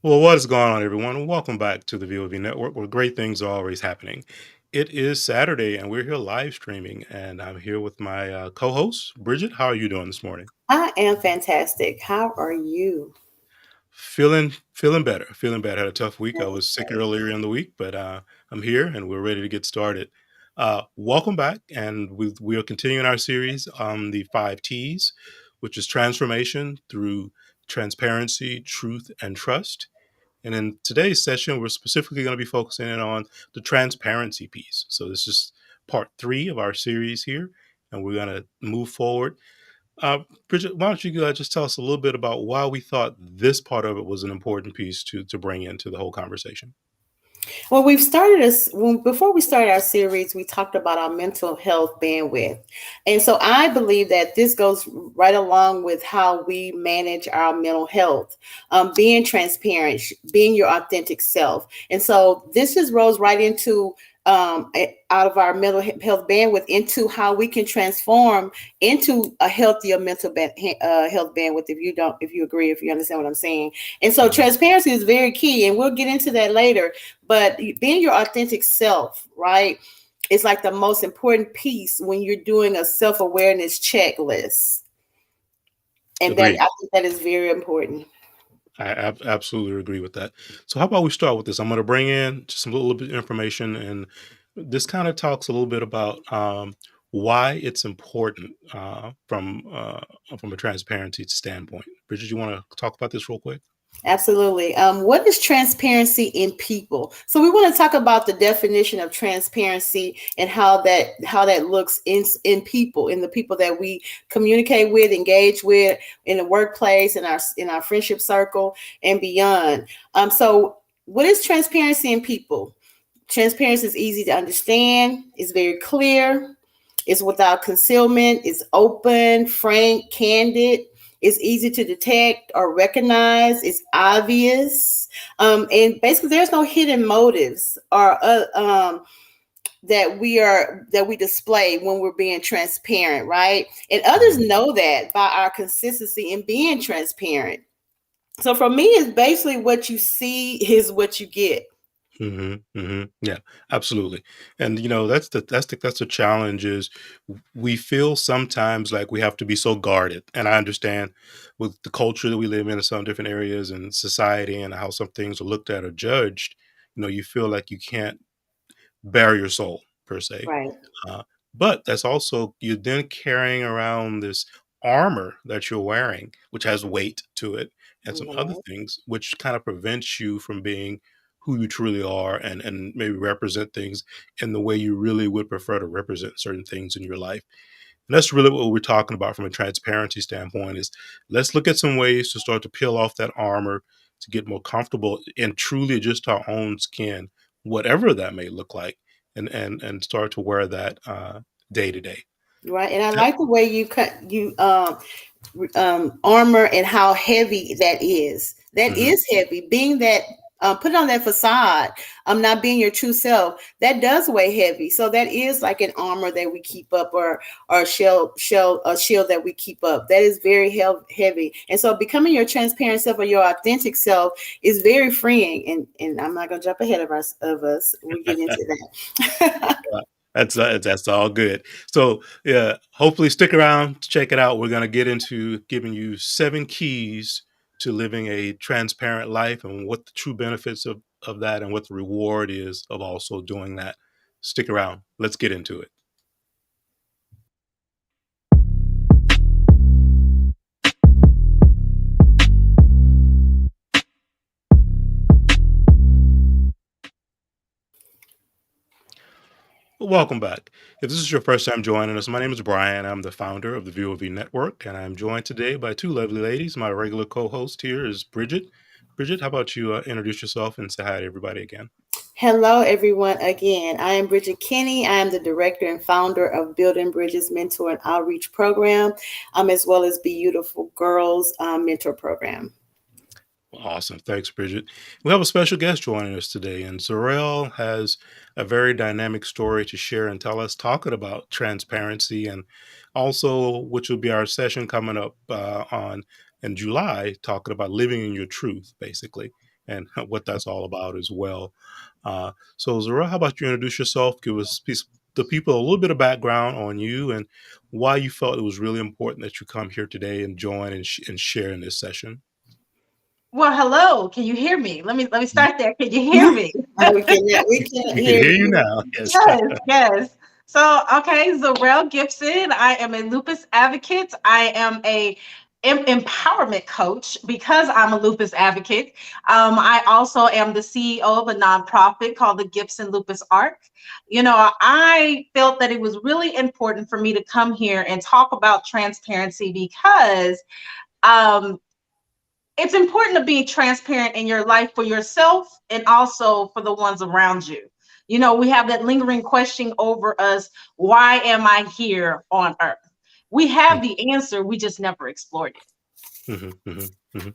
Well, what is going on, everyone? Welcome back to the VOV Network, where great things are always happening. It is Saturday, and we're here live streaming, and I'm here with my co-host, Bridget. How are you doing this morning? I am fantastic. How are you? Feeling better. Feeling better. Had a tough week. I That's was sick great. earlier in the week, but I'm here, and we're ready to get started. Welcome back, and we are continuing our series on the five T's, which is transformation through transparency, truth, and trust. And in today's session, we're specifically going to be focusing in on the transparency piece. So this is part three of our series here, and we're going to move forward. Bridget, why don't you just tell us a little bit about why we thought this part of it was an important piece to bring into the whole conversation? Well, we've started us before we started our series. We talked about our mental health bandwidth, and so I believe that this goes right along with how we manage our mental health, being transparent, being your authentic self, and so this just rolls right into out of our mental health bandwidth into how we can transform into a healthier health bandwidth. If you agree, if you understand what I'm saying, and so Mhm. transparency is very key, and we'll get into that later. But being your authentic self, right, is like the most important piece when you're doing a self awareness checklist. And that Agreed. I think that is very important. I absolutely agree with that. So how about we start with this? I'm going to bring in just a little bit of information, and this kind of talks a little bit about why it's important from a transparency standpoint. Bridget, you want to talk about this real quick? Absolutely. What is transparency in people? So we want to talk about the definition of transparency and how that looks in people, in the people that we communicate with, engage with, in the workplace, in our friendship circle, and beyond. So what is transparency in people? Transparency is easy to understand. It's very clear. It's without concealment. It's open, frank, candid. It's easy to detect or recognize. It's obvious. And basically, there's no hidden motives or that we display when we're being transparent, right? And others Mhm. know that by our consistency in being transparent. So for me, it's basically what you see is what you get. Yeah, absolutely. And that's the challenge is we feel sometimes like we have to be so guarded. And I understand with the culture that we live in some different areas and society and how some things are looked at or judged, you feel like you can't bare your soul per se. Right. Uh, but that's also you're then carrying around this armor that you're wearing, which has weight to it, and some other Mhm. things, which kind of prevents you from being who you truly are and maybe represent things in the way you really would prefer to represent certain things in your life. And that's really what we're talking about from a transparency standpoint is let's look at some ways to start to peel off that armor to get more comfortable and truly just our own skin, whatever that may look like, and start to wear that day to day. Right. And I Yep. like the way you armor and how heavy that is. That Mhm. is heavy. Being that put on that facade, not being your true self, that does weigh heavy. So that is like an armor that we keep up, or a shield that we keep up. That is very heavy. And so becoming your transparent self or your authentic self is very freeing. And I'm not gonna jump ahead of us. We'll get into that. That's all good. So yeah, hopefully stick around to check it out. We're gonna get into giving you 7 keys to living a transparent life and what the true benefits of that and what the reward is of also doing that. Stick around. Let's get into it. Welcome back. If this is your first time joining us, my name is Brian. I'm the founder of the VOV Network, and I'm joined today by two lovely ladies. My regular co-host here is Bridget. Bridget, how about you introduce yourself and say hi to everybody again? Hello, everyone. Again, I am Bridgit Kinney. I am the director and founder of Building Bridges Mentor and Outreach Program, as well as Beautiful Girls Mentor Program. Awesome. Thanks, Bridget. We have a special guest joining us today, and Zuriel has a very dynamic story to share and tell us, talking about transparency and also, which will be our session coming up on in July, talking about living in your truth, basically. and what that's all about as well. So, Zuriel, how about you introduce yourself? Give us the people a little bit of background on you and why you felt it was really important that you come here today and join and share in this session. Well, hello. Can you hear me? Let me Y- start there. Can you hear me? We can We can hear hear you you. now. Yes. Yes, yes. So, okay, Zuriel Gibson. I am a lupus advocate. I am a empowerment coach because I'm a lupus advocate. I also am the CEO of a nonprofit called the Gibson Lupus Arc. I felt that it was really important for me to come here and talk about transparency because um, it's important to be transparent in your life for yourself and also for the ones around you. We have that lingering question over us: why am I here on earth? We have the answer, we just never explored it. Mhm, mhm, mhm.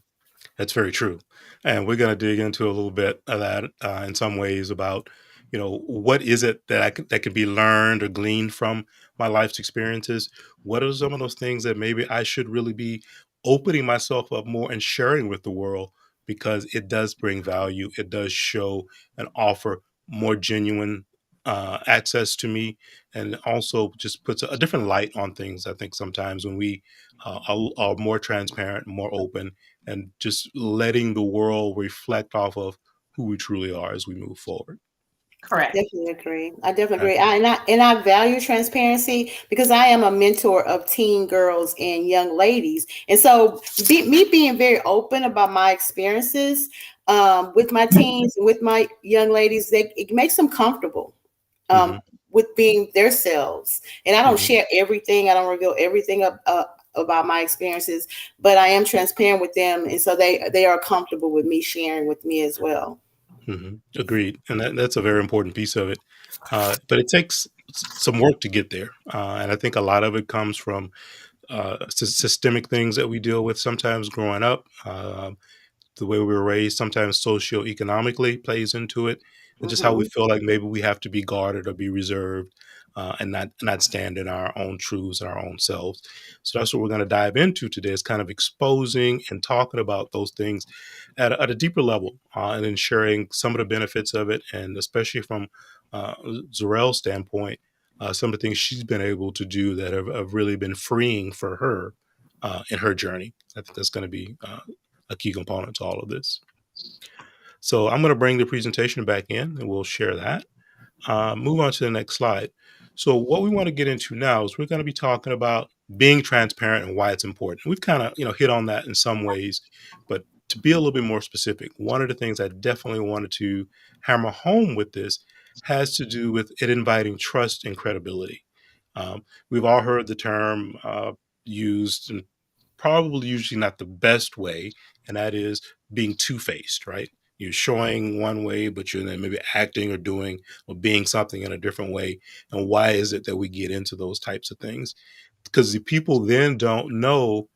That's very true. And we're going to dig into a little bit of that in some ways about, what is it that that can be learned or gleaned from my life's experiences? What are some of those things that maybe I should really be opening myself up more and sharing with the world because it does bring value. It does show and offer more genuine access to me and also just puts a different light on things. I think sometimes when we are more transparent, more open, and just letting the world reflect off of who we truly are as we move forward. Correct. Definitely agree. I definitely Uh, agree. And I value transparency because I am a mentor of teen girls and young ladies, and so me being very open about my experiences with my teens and with my young ladies, it makes them comfortable um, mhm, with being their selves. And I don't mhm, share everything. I don't reveal everything about my experiences, but I am transparent with them, and so they are comfortable with me sharing with me as well. mhm. Agreed, and that's a very important piece of it. But it takes some work to get there, and I think a lot of it comes from systemic things that we deal with sometimes growing up. The way we were raised, sometimes socioeconomically plays into it, and just how we Hmm. feel like maybe we have to be guarded or be reserved, and not stand in our own truths and our own selves. So that's what we're going to dive into today: is kind of exposing and talking about those things at a deeper level, and then sharing some of the benefits of it, and especially from uh, Zurel's standpoint, some of the things she's been able to do that have really been freeing for her in her journey. I think that's going to be a key component to all of this. So I'm going to bring the presentation back in and we'll share that. Move on to the next slide. So what we want to get into now is we're going to be talking about being transparent and why it's important. We've kind of hit on that in some ways, but to be a little bit more specific, one of the things I definitely wanted to hammer home with this has to do with it inviting trust and credibility. We've all heard the term used, and probably usually not the best way, and that is being two-faced, right? You're showing one way, but you're then maybe acting or doing or being something in a different way. And why is it that we get into those types of things? Because the people then don't know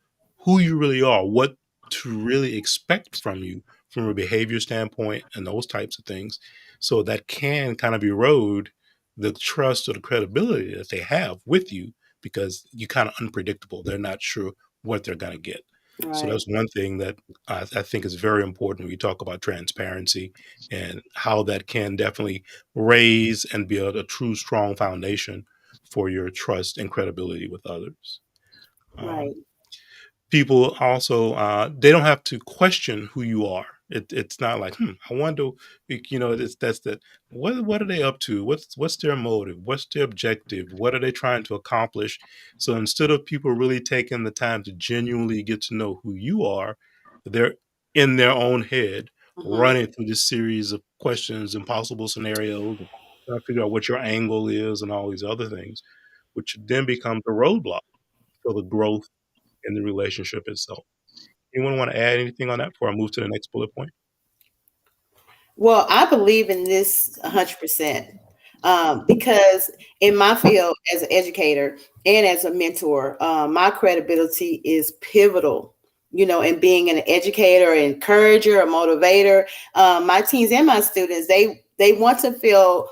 who you really are, what to really expect from you from a behavior standpoint and those types of things. So that can kind of erode the trust or the credibility that they have with you because you're kind of unpredictable. They're not sure what they're going to get. So Right. that's one thing that I think is very important when you talk about transparency and how that can definitely raise and build a true strong foundation for your trust and credibility with others. Um, Right. People also they don't have to question who you are. It's not like I wonder, that's that. What are they up to? What's their motive? What's their objective? What are they trying to accomplish? So instead of people really taking the time to genuinely get to know who you are, they're in their own head Hmm. running through this series of questions and possible scenarios, trying to figure out what your angle is and all these other things, which then becomes a roadblock for the growth in the relationship itself. Anyone want to add anything on that before I move to the next bullet point? Well, I believe in this 100%, because in my field as an educator and as a mentor, my credibility is pivotal. In being an educator, encourager, a motivator. My teens and my students, they want to feel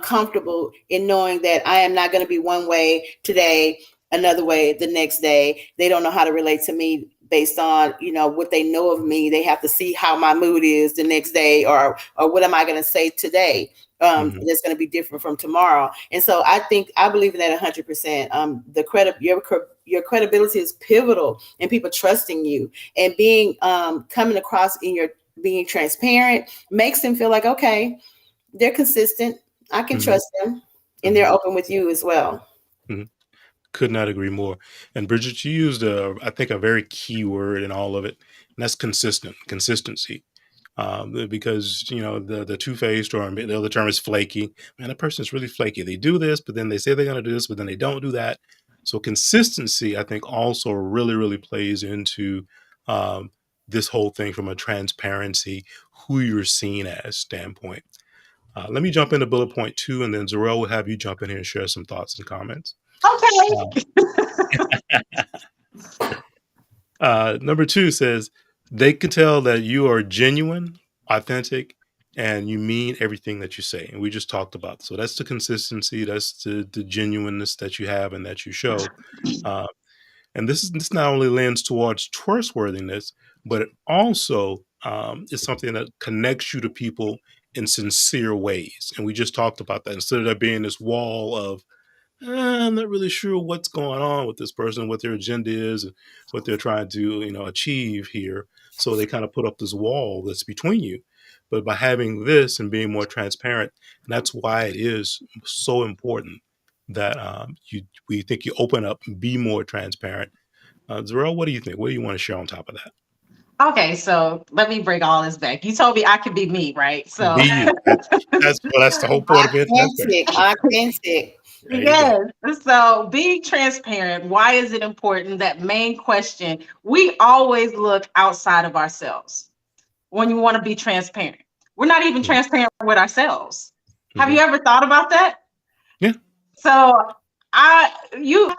comfortable in knowing that I am not going to be one way today, another way the next day. They don't know how to relate to me based on, what they know of me. They have to see how my mood is the next day, or what am I going to say today that's going to be different from tomorrow. And so I believe in that 100%. Your credibility is pivotal in people trusting you, and being coming across in your being transparent makes them feel like, okay, they're consistent. I can trust them, and they're open with you as well. Could not agree more. And Bridgit, you used I think a very key word in all of it, and that's consistency. Because the two-faced, or the other term is flaky. Man, a person is really flaky. They do this, but then they say they're going to do this, but then they don't do that. So consistency, I think, also really, really plays into this whole thing from a transparency, who you're seen as standpoint. Let me jump into bullet point 2, and then Zuriel will have you jump in here and share some thoughts and comments. Okay. Number 2 says, they can tell that you are genuine, authentic, and you mean everything that you say. And we just talked about. So that's the consistency. That's the genuineness that you have and that you show. And this not only lends towards trustworthiness, but it also is something that connects you to people in sincere ways. And we just talked about that. Instead of there being this wall of, I'm not really sure what's going on with this person, what their agenda is, and what they're trying to, achieve here. So they kind of put up this wall that's between you. But by having this and being more transparent, and that's why it is so important that we think you open up and be more transparent. Zuriel, what do you think? What do you want to share on top of that? Okay, so let me bring all this back. You told me I could be me, right? So be you. That's the whole point of it. Authentic. Yes. So being transparent, why is it important? That main question. We always look outside of ourselves when you want to be transparent. We're not even transparent with ourselves. Have you ever thought about that? Yeah. So you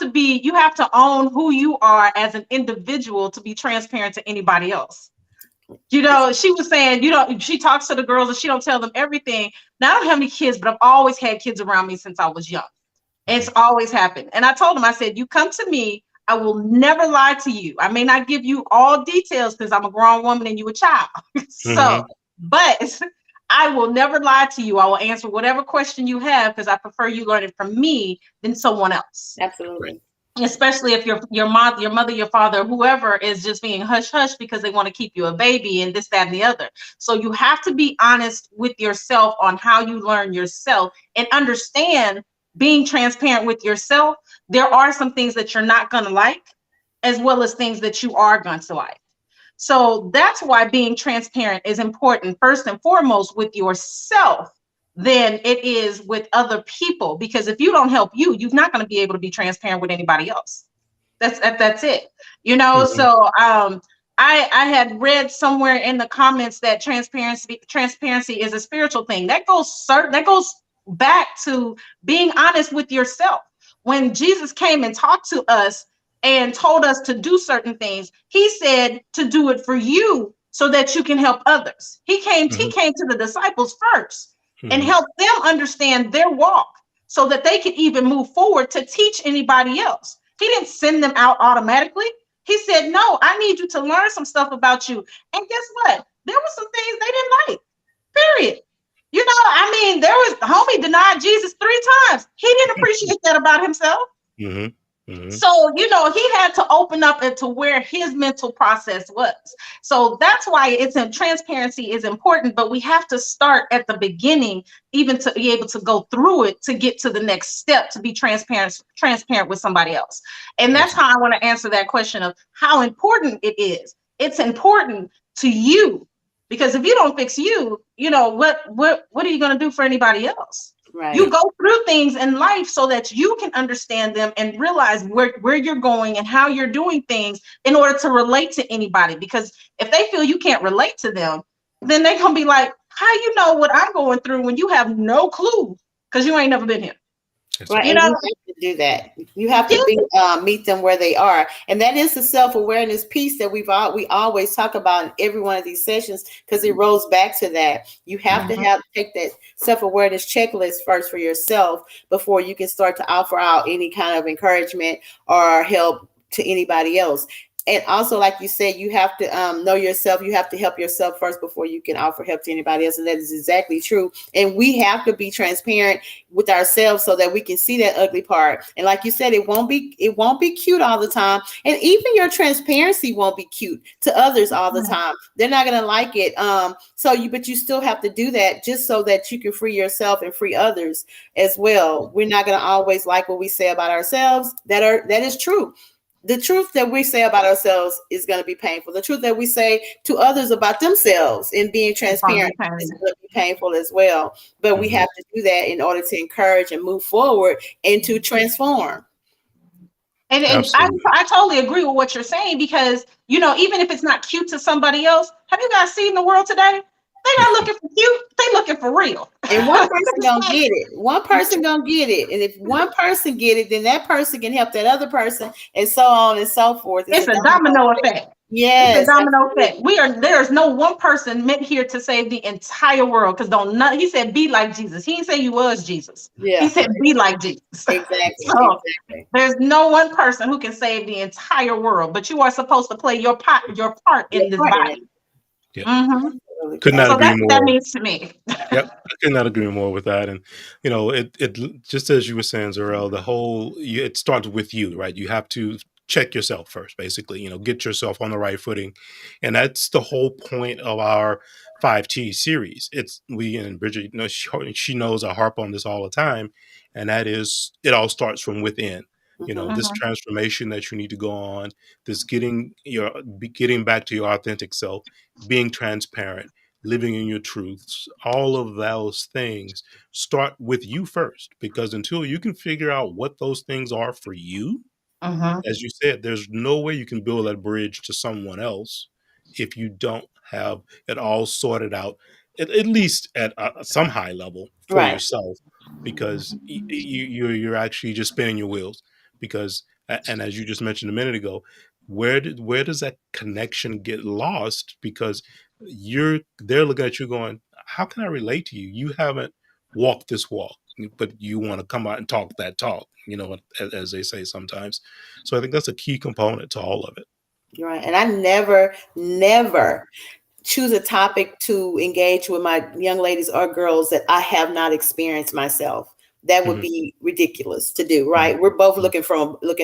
have to own who you are as an individual to be transparent to anybody else. She was saying, she talks to the girls and she don't tell them everything. Now, I don't have any kids, but I've always had kids around me since I was young. It's always happened. And I told him, I said, you come to me, I will never lie to you. I may not give you all details because I'm a grown woman and you a child. But I will never lie to you. I will answer whatever question you have because I prefer you learn it from me than someone else. Absolutely. Especially if your mother, your father, whoever is just being hush hush because they want to keep you a baby and this, that, and the other. So you have to be honest with yourself on how you learn yourself and understand. Being transparent with yourself, there are some things that you're not going to like, as well as things that you are going to like. So that's why being transparent is important, first and foremost, with yourself, than it is with other people. Because if you don't help you, you're not going to be able to be transparent with anybody else. That's it. So I had read somewhere in the comments that transparency is a spiritual thing. That goes back to being honest with yourself. When Jesus came and talked to us and told us to do certain things, he said to do it for you so that you can help others. He came to the disciples first and helped them understand their walk so that they could even move forward to teach anybody else. He didn't send them out automatically. He said, no, I need you to learn some stuff about you. And guess what? There were some things they didn't like, period. There was homie denied Jesus 3 times. He didn't appreciate that about himself. So, he had to open up into where his mental process was. So that's why transparency is important, but we have to start at the beginning, even to be able to go through it to get to the next step, to be transparent with somebody else. And that's how I want to answer that question of how important it is. It's important to you. Because if you don't fix you, what are you going to do for anybody else? Right. You go through things in life so that you can understand them and realize where you're going and how you're doing things in order to relate to anybody. Because if they feel you can't relate to them, then they're going to be like, how you know what I'm going through when you have no clue because you ain't never been here. Right. You have to do that. You have to meet them where they are. And that is the self-awareness piece that we always talk about in every one of these sessions, because it rolls back to that. You have to take that self-awareness checklist first for yourself before you can start to offer out any kind of encouragement or help to anybody else. And also, like you said, you have to know yourself. You have to help yourself first before you can offer help to anybody else. And that is exactly true. And we have to be transparent with ourselves so that we can see that ugly part. And like you said, it won't be cute all the time. And even your transparency won't be cute to others all the time. They're not going to like it. But you still have to do that just so that you can free yourself and free others as well. We're not going to always like what we say about ourselves. That is true. The truth that we say about ourselves is going to be painful. The truth that we say to others about themselves and being transparent is going to be painful as well. But we have to do that in order to encourage and move forward and to transform. And I totally agree with what you're saying, because, even if it's not cute to somebody else, have you guys seen the world today? They're not looking for cute. They're looking for real. And one person gonna get it. One person gonna get it. And if one person get it, then that person can help that other person, and so on and so forth. It's a domino effect. Yes, it's a domino effect. There's no one person meant here to save the entire world. Because he said, be like Jesus. He didn't say you was Jesus. Yeah. He said, be like Jesus. Exactly. Exactly. There's no one person who can save the entire world, but you are supposed to play your part in this body. Yeah. Mm-hmm. Could not agree more. That means to me. Yep, I could not agree more with that. And it just as you were saying, Zuriel, it starts with you, right? You have to check yourself first, basically. Get yourself on the right footing, and that's the whole point of our 5T series. And Bridgit, she knows I harp on this all the time, and that is, it all starts from within. This transformation that you need to go on, this getting back to your authentic self, being transparent, living in your truths, all of those things start with you first, because until you can figure out what those things are for you, as you said, there's no way you can build that bridge to someone else if you don't have it all sorted out, at least at some high level for yourself, because you're actually just spinning your wheels. Because, and as you just mentioned a minute ago, where does that connection get lost? Because they're looking at you going, how can I relate to you? You haven't walked this walk, but you want to come out and talk that talk, as they say sometimes. So I think that's a key component to all of it. You're right. And I never choose a topic to engage with my young ladies or girls that I have not experienced myself. That would be ridiculous to do, right? We're both looking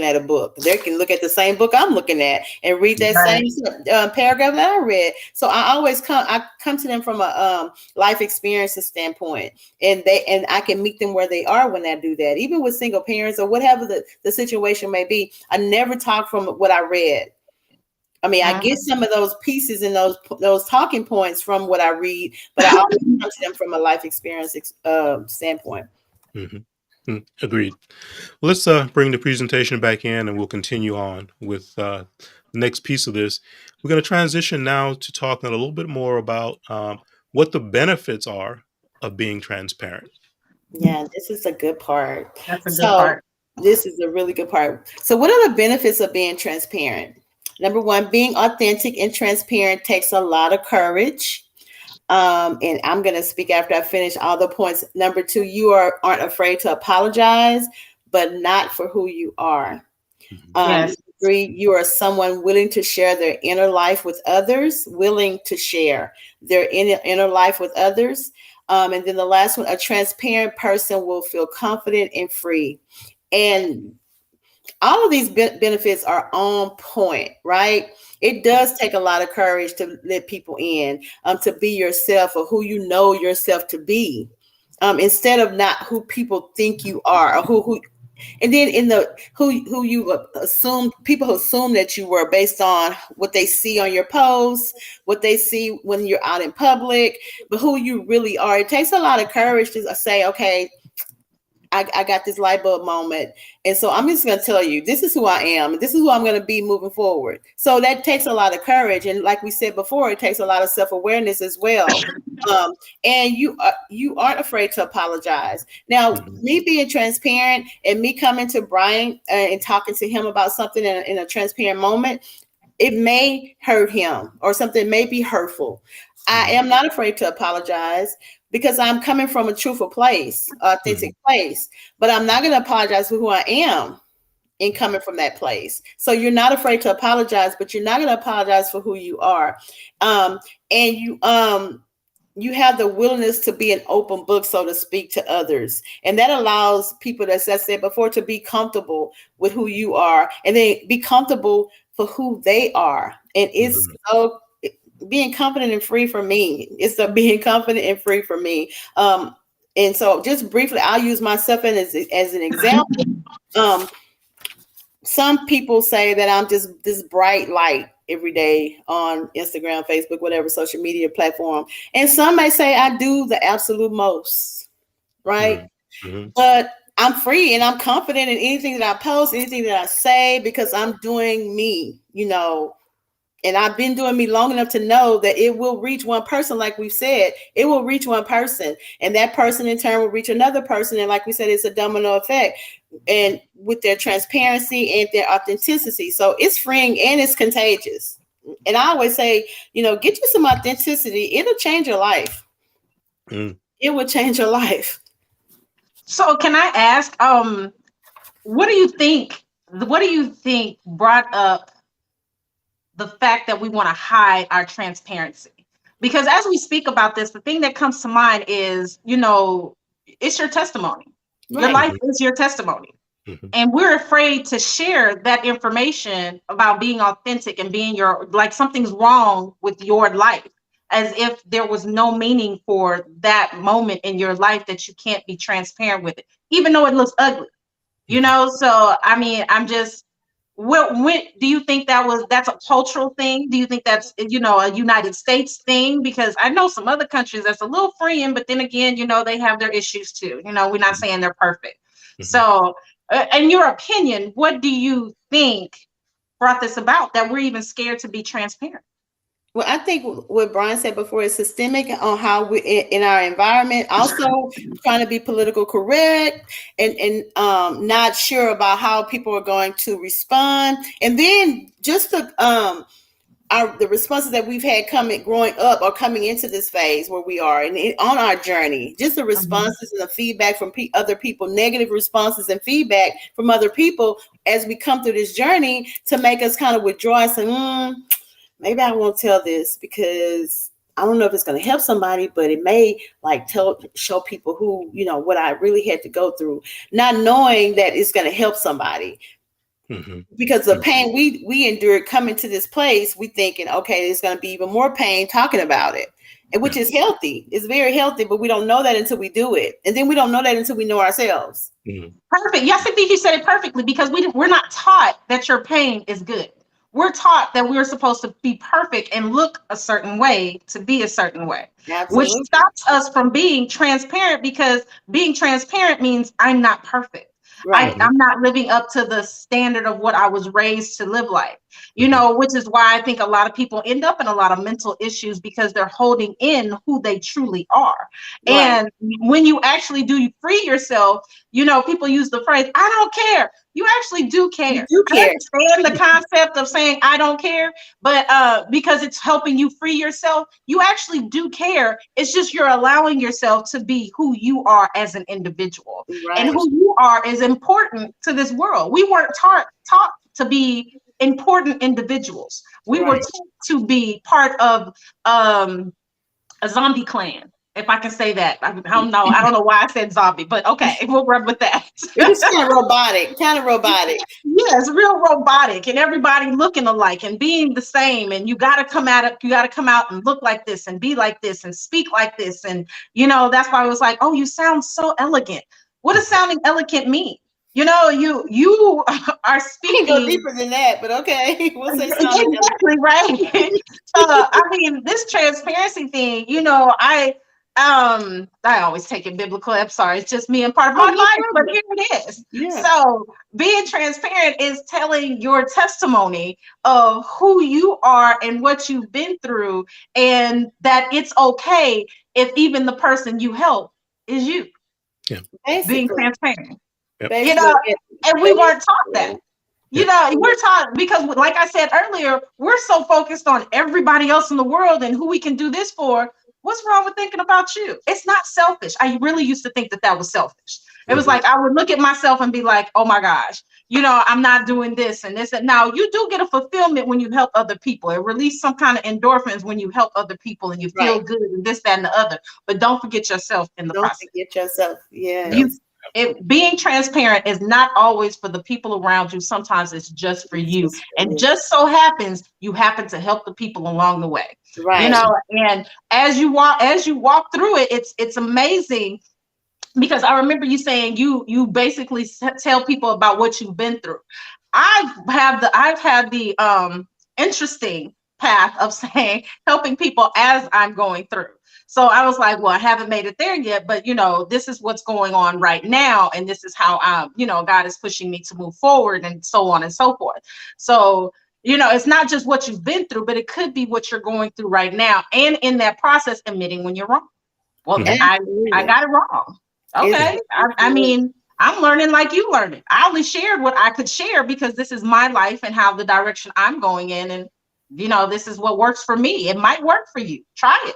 at a book. They can look at the same book I'm looking at and read that same paragraph that I read. So I always come to them from a life experiences standpoint, and I can meet them where they are when I do that. Even with single parents or whatever the situation may be, I never talk from what I read. I mean, I get some of those pieces and those talking points from what I read, but I always come to them from a life experience standpoint. Agreed. Let's bring the presentation back in, and we'll continue on with the next piece of this. We're going to transition now to talking a little bit more about what the benefits are of being transparent. Yeah, this is a good part. That's a good part. This is a really good part. So what are the benefits of being transparent? Number one, being authentic and transparent takes a lot of courage. And I'm going to speak after I finish all the points. Number two, you aren't afraid to apologize, but not for who you are. Yes. Three, you are someone willing to share their inner life with others, willing to share their inner life with others. And then the last one, a transparent person will feel confident and free. And all of these benefits are on point, right? It does take a lot of courage to let people in, to be yourself or who you know yourself to be, instead of not who people think you are, or who. And then who you assume, people assume that you were based on what they see on your posts, what they see when you're out in public, but who you really are. It takes a lot of courage to say, okay, I got this light bulb moment. And so I'm just going to tell you, this is who I am. This is who I'm going to be moving forward. So that takes a lot of courage. And like we said before, it takes a lot of self-awareness as well. And you aren't afraid to apologize. Now, me being transparent and me coming to Bryan and talking to him about something in a transparent moment, it may hurt him or something may be hurtful. I am not afraid to apologize because I'm coming from a truthful place, authentic place, but I'm not going to apologize for who I am. in coming from that place. So you're not afraid to apologize, but you're not going to apologize for who you are. And you have the willingness to be an open book, so to speak, to others. And that allows people, as I said before, to be comfortable with who you are and then be comfortable for who they are. And it's being confident and free for me. It's being confident and free for me. And so just briefly, I'll use myself as an example. Some people say that I'm just this bright light every day on Instagram, Facebook, whatever social media platform. And some may say I do the absolute most, right? But I'm free and I'm confident in anything that I post, anything that I say, because I'm doing me, and I've been doing me long enough to know that it will reach one person. Like we've said, it will reach one person, and that person in turn will reach another person. And like we said, it's a domino effect, and with their transparency and their authenticity. So it's freeing and it's contagious. And I always say, get you some authenticity. It'll change your life. It will change your life. So can I ask, what do you think brought up the fact that we want to hide our transparency? Because as we speak about this, the thing that comes to mind is, it's your testimony. Right. Your life is your testimony. And we're afraid to share that information about being authentic and being like something's wrong with your life, as if there was no meaning for that moment in your life that you can't be transparent with it, even though it looks ugly, So, I mean, I'm just, when do you think that's a cultural thing? Do you think that's, a United States thing? Because I know some other countries that's a little freeing, but then again, they have their issues too. We're not saying they're perfect. So, in your opinion, what do you think brought this about, that we're even scared to be transparent? Well, I think what Bryan said before is systemic on how we in our environment, also trying to be political correct and not sure about how people are going to respond. And then just the responses that we've had growing up or coming into this phase where we are and on our journey, just the responses and the feedback from other people, negative responses and feedback from other people as we come through this journey to make us kind of withdraw and say, maybe I won't tell this because I don't know if it's going to help somebody, but it may show people who, what I really had to go through, not knowing that it's going to help somebody. Because the pain we endured coming to this place, we thinking, okay, there's going to be even more pain talking about it, and which is healthy. It's very healthy, but we don't know that until we do it. And then we don't know that until we know ourselves. Perfect. Yes, I think you said it perfectly, because we're not taught that your pain is good. We're taught that we're supposed to be perfect and look a certain way to be a certain way. Absolutely. Which stops us from being transparent, because being transparent means I'm not perfect. Right. I'm not living up to the standard of what I was raised to live like, which is why I think a lot of people end up in a lot of mental issues, because they're holding in who they truly are. Right. And when you actually do free yourself, people use the phrase, I don't care. You actually do care. You do care. I understand the concept of saying I don't care, but because it's helping you free yourself, you actually do care. It's just you're allowing yourself to be who you are as an individual. Right. And who you are is important to this world. We weren't taught to be important individuals. We were taught to be part of a zombie clan. If I can say that. I don't know why I said zombie, but okay, we'll run with that. It's kind of robotic. Yes, real robotic, and everybody looking alike and being the same. And you got to come out and look like this and be like this and speak like this. And, that's why I was like, oh, you sound so elegant. What does sounding elegant mean? You are speaking. Go deeper than that, but okay. We'll say something. Exactly, right. I mean, this transparency thing, I always take it biblical. I'm sorry, it's just me and part of my life, but here it is. Yeah. So being transparent is telling your testimony of who you are and what you've been through, and that it's okay if even the person you help is you. Yeah. Basically. Being transparent. Yep. And we weren't taught that. We're taught, because like I said earlier, we're so focused on everybody else in the world and who we can do this for. What's wrong with thinking about you? It's not selfish. I really used to think that was selfish. It was like, I would look at myself and be like, oh my gosh, I'm not doing this and this. And now you do get a fulfillment when you help other people. It releases some kind of endorphins when you help other people and you feel Right. good and this, that, and the other. But don't forget yourself in the Don't process. forget yourself. Yep. You Yes. being transparent is not always for the people around you. Sometimes it's just for It's you. just for And you. just so happens you happen to help the people along the way. Right. And as you walk through it, it's amazing because I remember you saying you basically tell people about what you've been through. I've had the interesting path of saying helping people as I'm going through. So I was like, well, I haven't made it there yet, but this is what's going on right now, and this is how God is pushing me to move forward, and so on and so forth. So it's not just what you've been through, but it could be what you're going through right now, and in that process, admitting when you're wrong. Well, Mhm. I Absolutely. got it wrong. It's, Okay. I absolutely. mean, I'm learning like you learning. I only shared what I could share because this is my life and how the direction I'm going in. And, this is what works for me. It might work for you. Try it.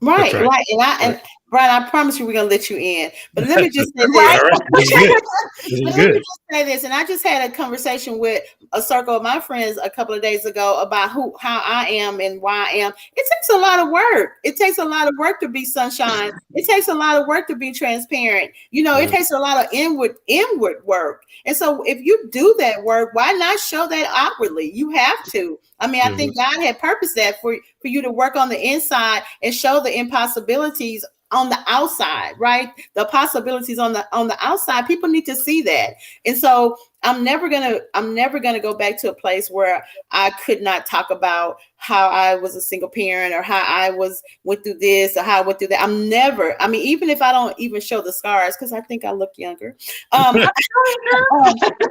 That's Right, right. right. And Right. Brian, I promise you we're gonna let you in. But let me just say All this. Right. right. This is good. This is But let me good. just say this. And I just had a conversation with a circle of my friends a couple of days ago about how I am and why I am. It takes a lot of work. It takes a lot of work to be sunshine. It takes a lot of work to be transparent. It Mhm. takes a lot of inward work. And so if you do that work, why not show that outwardly? You have to. I mean, I Mhm. think God had purposed that for you to work on the inside and show the impossibilities on the outside, right? The possibilities on the outside. People need to see that. And so I'm never gonna go back to a place where I could not talk about how I was a single parent or how I went through this or how I went through that. I'm never, I mean, even if I don't even show the scars, because I think I look younger. Even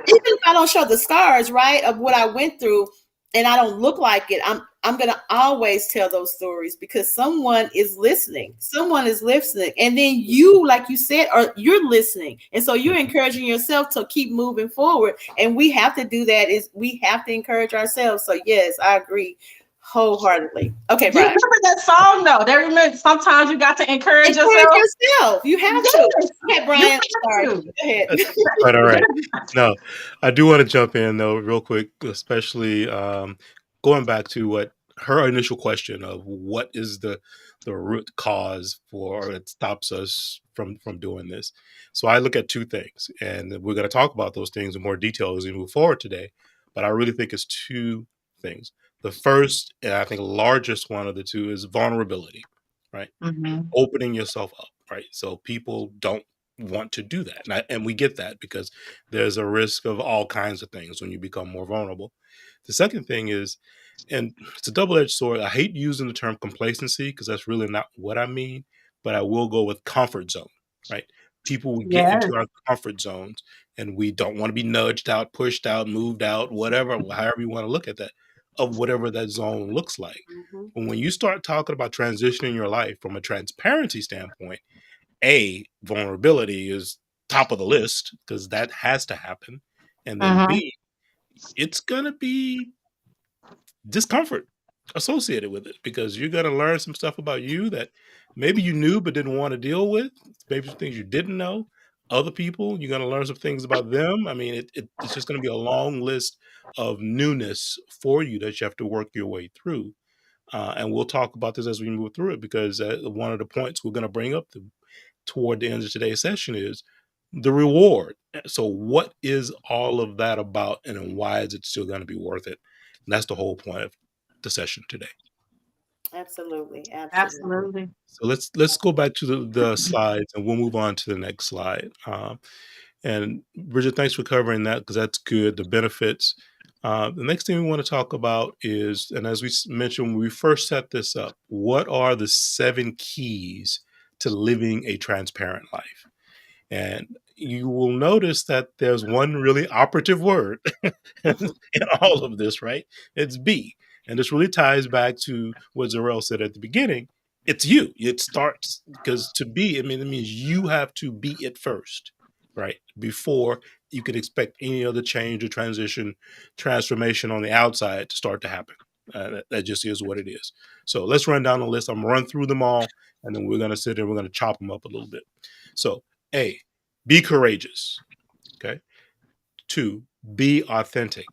if I don't show the scars, right, of what I went through, and I don't look like it, I'm gonna always tell those stories because someone is listening. Someone is listening, and then you, like you said, you're listening, and so you're encouraging yourself to keep moving forward. And we have to do that. Is we have to encourage ourselves. So yes, I agree wholeheartedly. Okay, You Brian. remember that song though? That remember sometimes you got to encourage Encourage yourself. yourself. You have to. Yes, Okay, you Brian. Sorry. have Go to. ahead. Right. All right. No, I do want to jump in though, real quick, especially going back to what her initial question of what is the root cause for it stops us from doing this. So I look at two things, and we're going to talk about those things in more detail as we move forward today. But I really think it's two things. The first, and I think largest one of the two, is vulnerability, right? Mhm. Opening yourself up, right? So people don't want to do that. And we get that because there's a risk of all kinds of things when you become more vulnerable. The second thing is, and it's a double edged sword. I hate using the term complacency because that's really not what I mean, but I will go with comfort zone, right? People we get Yes. into our comfort zones and we don't want to be nudged out, pushed out, moved out, whatever, however you want to look at that, of whatever that zone looks like. Mhm. But when you start talking about transitioning your life from a transparency standpoint, A, vulnerability is top of the list because that has to happen. And then Mhm. B, it's going to be discomfort associated with it because you're going to learn some stuff about you that maybe you knew but didn't want to deal with, maybe some things you didn't know. Other people, you're going to learn some things about them. I mean, it's just going to be a long list of newness for you that you have to work your way through. And we'll talk about this as we move through it because one of the points we're going to bring up toward the end of today's session is the reward. So, what is all of that about, and why is it still going to be worth it? And that's the whole point of the session today. Absolutely. Absolutely. Absolutely. So let's go back to the slides, and we'll move on to the next slide. And Bridget, thanks for covering that because that's good. The benefits. The next thing we want to talk about is, and as we mentioned when we first set this up, what are the 7 keys to living a transparent life? And you will notice that there's one really operative word in all of this, right? It's be. And this really ties back to what Zuriel said at the beginning. It's you. It starts because to be, I mean, it means you have to be it first, right? Before you can expect any other change or transformation on the outside to start to happen. That just is what it is. So let's run down the list. I'm going to run through them all, and then we're going to sit there. We're going to chop them up a little bit. So, A, be courageous. Okay. 2, Be authentic.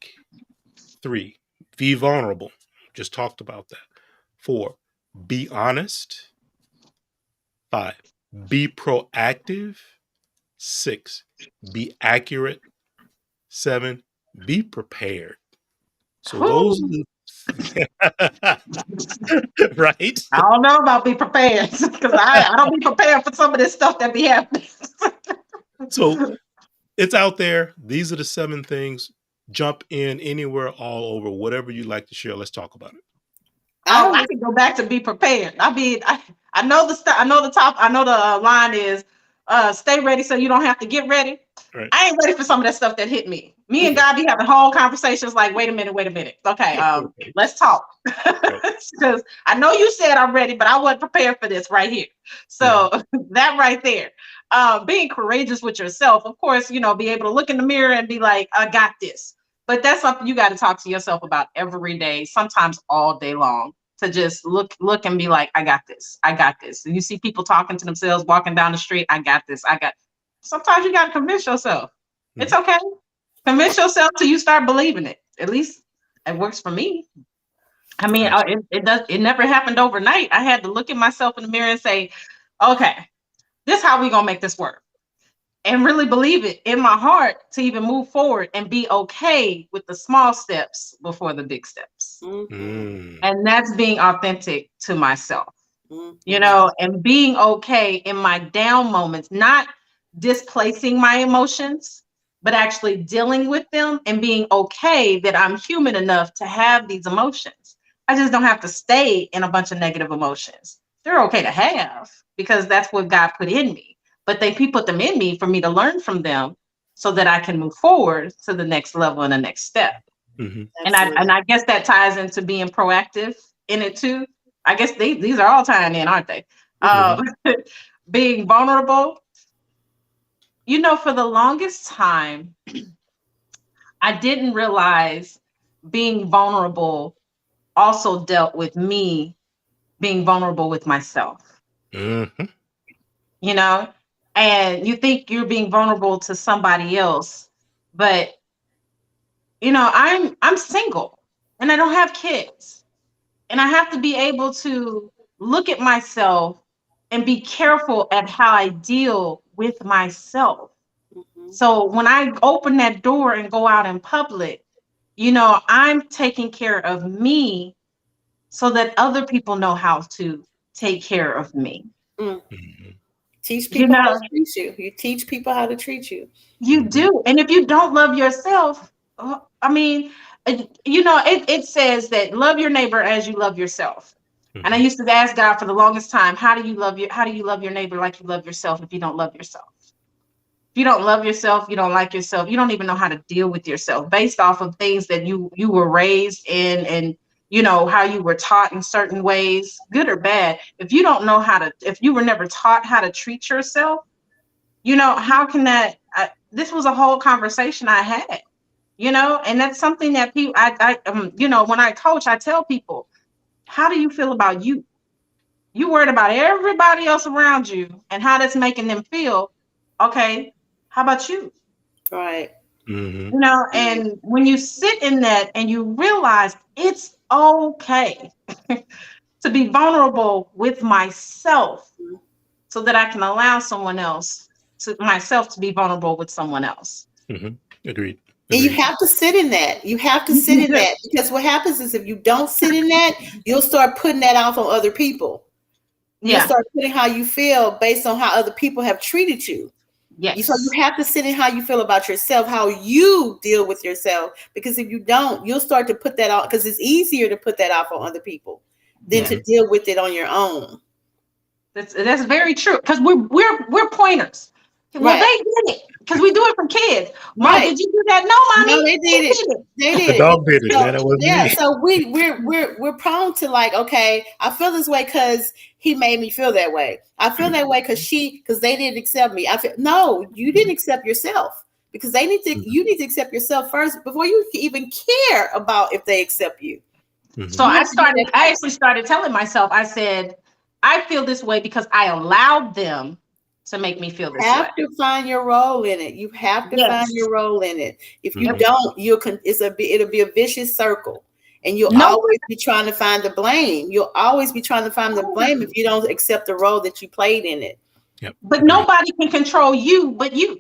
3, be vulnerable. Just talked about that. 4, be honest. 5, be proactive. 6, be accurate. 7, be prepared. So those right? I don't know about be prepared because I don't be prepared for some of this stuff that be happening. So it's out there. These are the 7 things. Jump in anywhere, all over, whatever you like to share. Let's talk about it. Oh, I can go back to be prepared. I mean, I know I know the top. I know the line is stay ready so you don't have to get ready. Right. I ain't ready for some of that stuff that hit me. Me and God be having whole conversations like, wait a minute. Okay, let's talk. Because I know you said I'm ready, but I wasn't prepared for this right here. So that right there. Being courageous with yourself, of course, be able to look in the mirror and be like, I got this. But that's something you got to talk to yourself about every day, sometimes all day long, to just look and be like, I got this. And you see people talking to themselves, walking down the street, I got this. Sometimes you got to convince yourself. It's okay. Convince yourself till you start believing it. At least it works for me. I mean, it never happened overnight. I had to look at myself in the mirror and say, okay, this is how we going to make this work. And really believe it in my heart to even move forward and be okay with the small steps before the big steps. And that's being authentic to myself, and being okay in my down moments, not displacing my emotions, but actually dealing with them and being okay that I'm human enough to have these emotions. I just don't have to stay in a bunch of negative emotions. They're okay to have because that's what God put in me. But He put them in me for me to learn from them so that I can move forward to the next level and the next step. And I guess that ties into being proactive in it too. I guess these are all tying in, aren't they? Being vulnerable. For the longest time, I didn't realize being vulnerable also dealt with me being vulnerable with myself. And you think you're being vulnerable to somebody else, but I'm single and I don't have kids, and I have to be able to look at myself and be careful at how I deal with myself. So when I open that door and go out in public, I'm taking care of me so that other people know how to take care of me. Teach people how to treat you. You teach people how to treat you. You do. And if you don't love yourself, it says that love your neighbor as you love yourself. And I used to ask God for the longest time, how do you love your neighbor like you love yourself if you don't love yourself? If you don't love yourself, you don't like yourself, you don't even know how to deal with yourself based off of things that you were raised in and how you were taught in certain ways, good or bad. If you don't know if you were never taught how to treat yourself, how can that, this was a whole conversation I had, and that's something that people, when I coach, I tell people, how do you feel about you? You worried about everybody else around you and how that's making them feel. Okay, how about you? Right. And when you sit in that and you realize it's okay to be vulnerable with myself so that I can allow myself to be vulnerable with someone else. Agreed. And you have to sit in that. You have to sit in that, because what happens is if you don't sit in that, you'll start putting that off on other people. You'll start putting how you feel based on how other people have treated you. Yes. So you have to sit in how you feel about yourself, how you deal with yourself. Because if you don't, you'll start to put that off, because it's easier to put that off on other people than to deal with it on your own. That's very true. Because we're pointers. Well, they did it because we do it from kids. Mom, did you do that? No, Mommy. No, they did it. They did the dog did it. So, That wasn't me. So we're prone to like, okay, I feel this way because he made me feel that way. I feel that way because they didn't accept me. I feel no, you didn't accept yourself, because you need to accept yourself first before you even care about if they accept you. So I actually started telling myself, I said, I feel this way because I allowed them to make me feel this way. Have to find your role in it. You have to find Yes. your role in it. If you Mhm. don't, it'll be a vicious circle, and you'll No, always be trying to find the blame. You'll always be trying to find the blame if you don't accept the role that you played in it. Yep. but Agreed. nobody can control you but you.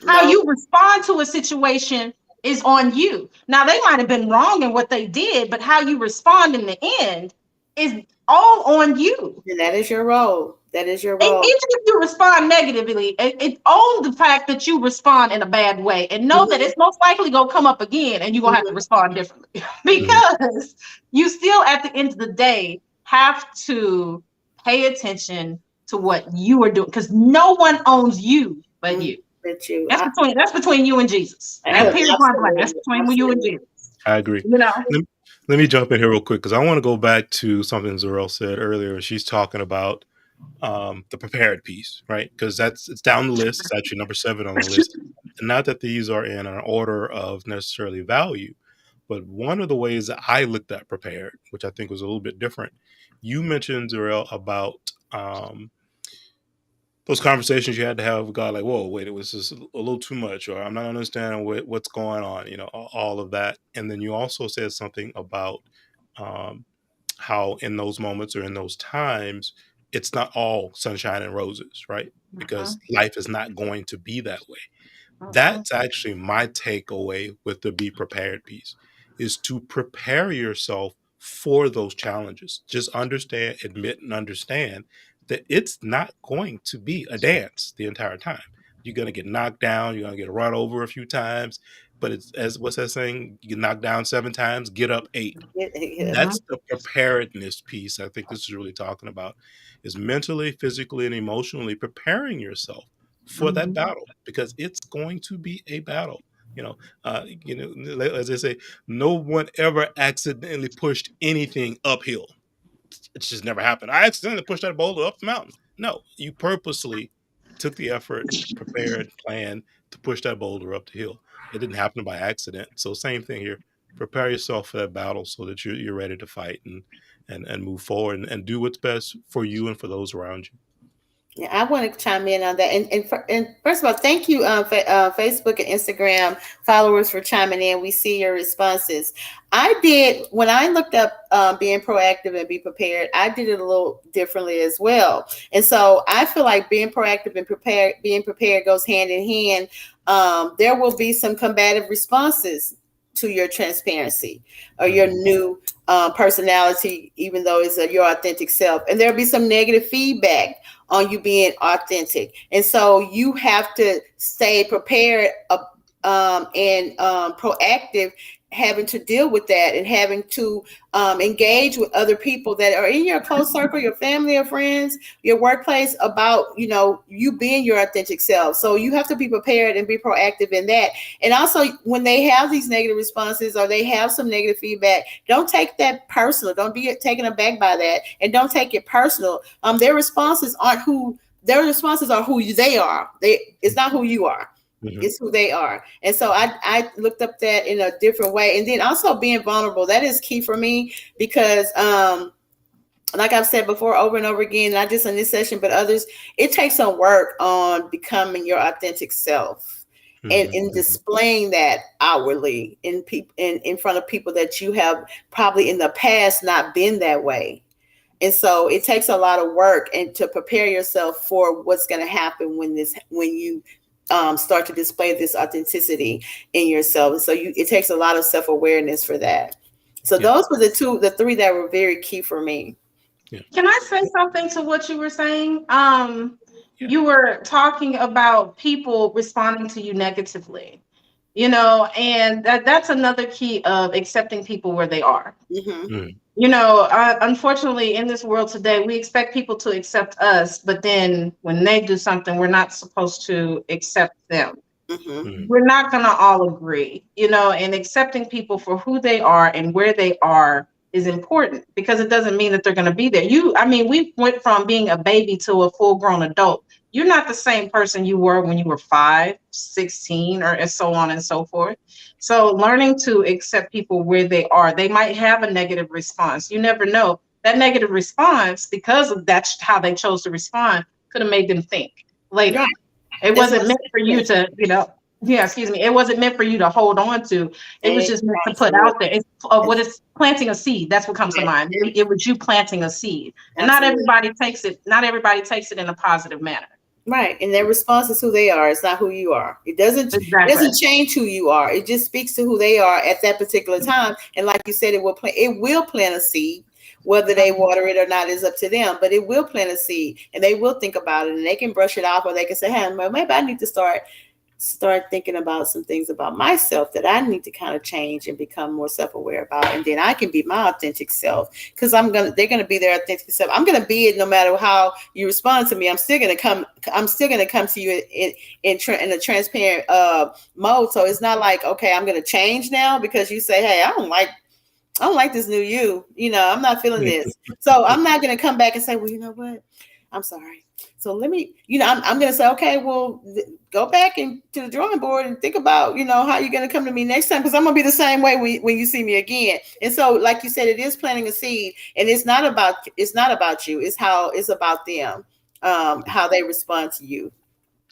How No, you respond to a situation is on you. Now, they might have been wrong in what they did, but how you respond in the end is all on you. and that is your role. That is your And even role. if you respond negatively, it owns the fact that you respond in a bad way and know that Mhm, it's most likely going to come up again and you're going to have to mhm, respond differently Mhm. because you still, at the end of the day, have to pay attention to what you are doing because no one owns you but mhm. you. But you, That's between you and Jesus. That period point blank. That's absolutely, between you and absolutely. Jesus. I agree. You know. Let, let me jump in here real quick because I want to go back to something Zuriel said earlier. She's talking about the prepared piece, right? Because it's down the list. It's actually number 7 on the list. And not that these are in an order of necessarily value, but one of the ways that I looked at prepared, which I think was a little bit different, you mentioned, Zuriel, about those conversations you had to have with God, like, whoa, wait, it was just a little too much, or I'm not understanding what's going on, all of that. And then you also said something about um, how in those moments or in those times, it's not all sunshine and roses, right? Because Mhm, life is not going to be that way. mhm, That's actually my takeaway with the be prepared piece is to prepare yourself for those challenges. Just understand, admit, and understand that it's not going to be a dance the entire time. You're going to get knocked down, you're going to get run over a few times, but it's as what's that saying? You get knocked down 7 times, get up 8. mhm, That's the preparedness piece I think this is really talking about, is mentally, physically, and emotionally preparing yourself for that mhm. battle because it's going to be a battle. As they say, no one ever accidentally pushed anything uphill. It's just never happened. I accidentally pushed that boulder up the mountain. No, you purposely took the effort, prepared, planned to push that boulder up the hill. It didn't happen by accident. So same thing here. Prepare yourself for that battle so that you're ready to fight and move forward and do what's best for you and for those around you. Yeah, I want to chime in on that. And first of all, thank you, Facebook and Instagram followers, for chiming in. We see your responses. I did, when I looked up being proactive and be prepared, I did it a little differently as well. And so I feel like being proactive and being prepared goes hand in hand. There will be some combative responses to your transparency or your Mhm. new personality, even though it's your authentic self. And there'll be some negative feedback on you being authentic. And so you have to stay prepared and proactive, having to deal with that and having to engage with other people that are in your close circle, your family or friends, your workplace, about, you being your authentic self. So you have to be prepared and be proactive in that. And also, when they have these negative responses or they have some negative feedback, don't take that personal. Don't be taken aback by that, and don't take it personal. Their responses are who they are. It's not who you are. Mhm. It's who they are. And so I looked up that in a different way. And then also being vulnerable, that is key for me because like I've said before, over and over again, not just in this session, but others, it takes some work on becoming your authentic self and Mhm. in Mhm. displaying that outwardly in people, in front of people that you have probably in the past not been that way. And so it takes a lot of work and to prepare yourself for what's going to happen when you start to display this authenticity in yourself. And so it takes a lot of self-awareness for that. So Yeah. those were the three that were very key for me. Yeah. Can I say something to what you were saying? Yeah. You were talking about people responding to you negatively, and that's another key of accepting people where they are. Mm-hmm. Mhm. Unfortunately, in this world today, we expect people to accept us, but then when they do something, we're not supposed to accept them. Mm-hmm. Mhm. We're not going to all agree, and accepting people for who they are and where they are is important because it doesn't mean that they're going to be there. We went from being a baby to a full grown adult. You're not the same person you were when you were 5, 16, or so on and so forth. So learning to accept people where they are, they might have a negative response. You never know. That negative response, because of that's how they chose to respond, could have made them think. later. Right. It That's what wasn't I'm meant for you saying. to, yeah, excuse me. It wasn't meant for you to hold on to. It was just meant to put Absolutely. out there. It's what is planting a seed. That's what comes to Right. mind. It was you planting a seed, and not Absolutely. everybody takes it. Not everybody takes it in a positive manner. Right. And their response is who they are. It's not who you are. Exactly. It doesn't change who you are. It just speaks to who they are at that particular time. And like you said, it will plant a seed. Whether they water it or not is up to them, but it will plant a seed and they will think about it and they can brush it off, or they can say, hey, well, maybe I need to start thinking about some things about myself that I need to kind of change and become more self-aware about. And then I can be my authentic self, because they're gonna be their authentic self. I'm gonna be it no matter how you respond to me. I'm still gonna come to you in a transparent mode. So it's not like, okay, I'm gonna change now because you say, hey, I don't like this new you. I'm not feeling this. So I'm not gonna come back and say, well, you know what? I'm sorry. So let me, I'm going to say, okay, well, go back to the drawing board and think about, how you're going to come to me next time. Because I'm going to be the same way when you see me again. And so, like you said, it is planting a seed, and it's not about you. It's about them, how they respond to you.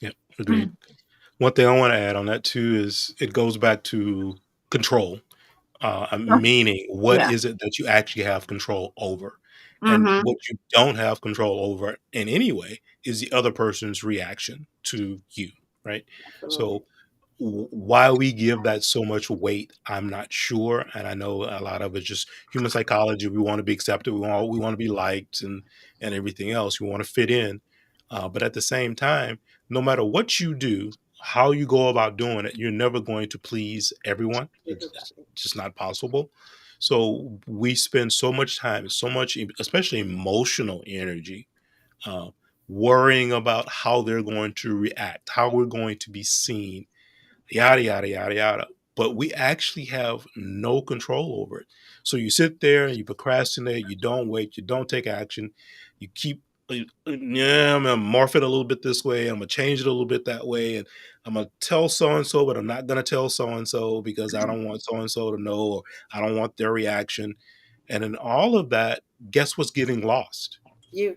Yeah, agreed. One thing I want to add on that too is it goes back to control. Meaning, what Yeah. is it that you actually have control over? And Mm-hmm. what you don't have control over in any way is the other person's reaction to you, right? Absolutely. So, why we give that so much weight, I'm not sure. And I know a lot of it's just human psychology. We want to be accepted. We want to be liked and everything else. We want to fit in. But at the same time, no matter what you do, how you go about doing it, you're never going to please everyone. It's just not possible. So we spend so much time, so much, especially emotional energy, uh, worrying about how they're going to react, how we're going to be seen, yada, yada, yada, yada. But we actually have no control over it. So you sit there and you procrastinate, you don't wait, you don't take action, you keep, yeah, I'm going to morph it a little bit this way, I'm going to change it a little bit that way, and I'm going to tell so and so, but I'm not going to tell so and so because I don't want so and so to know, or I don't want their reaction. And in all of that, guess what's getting lost? You,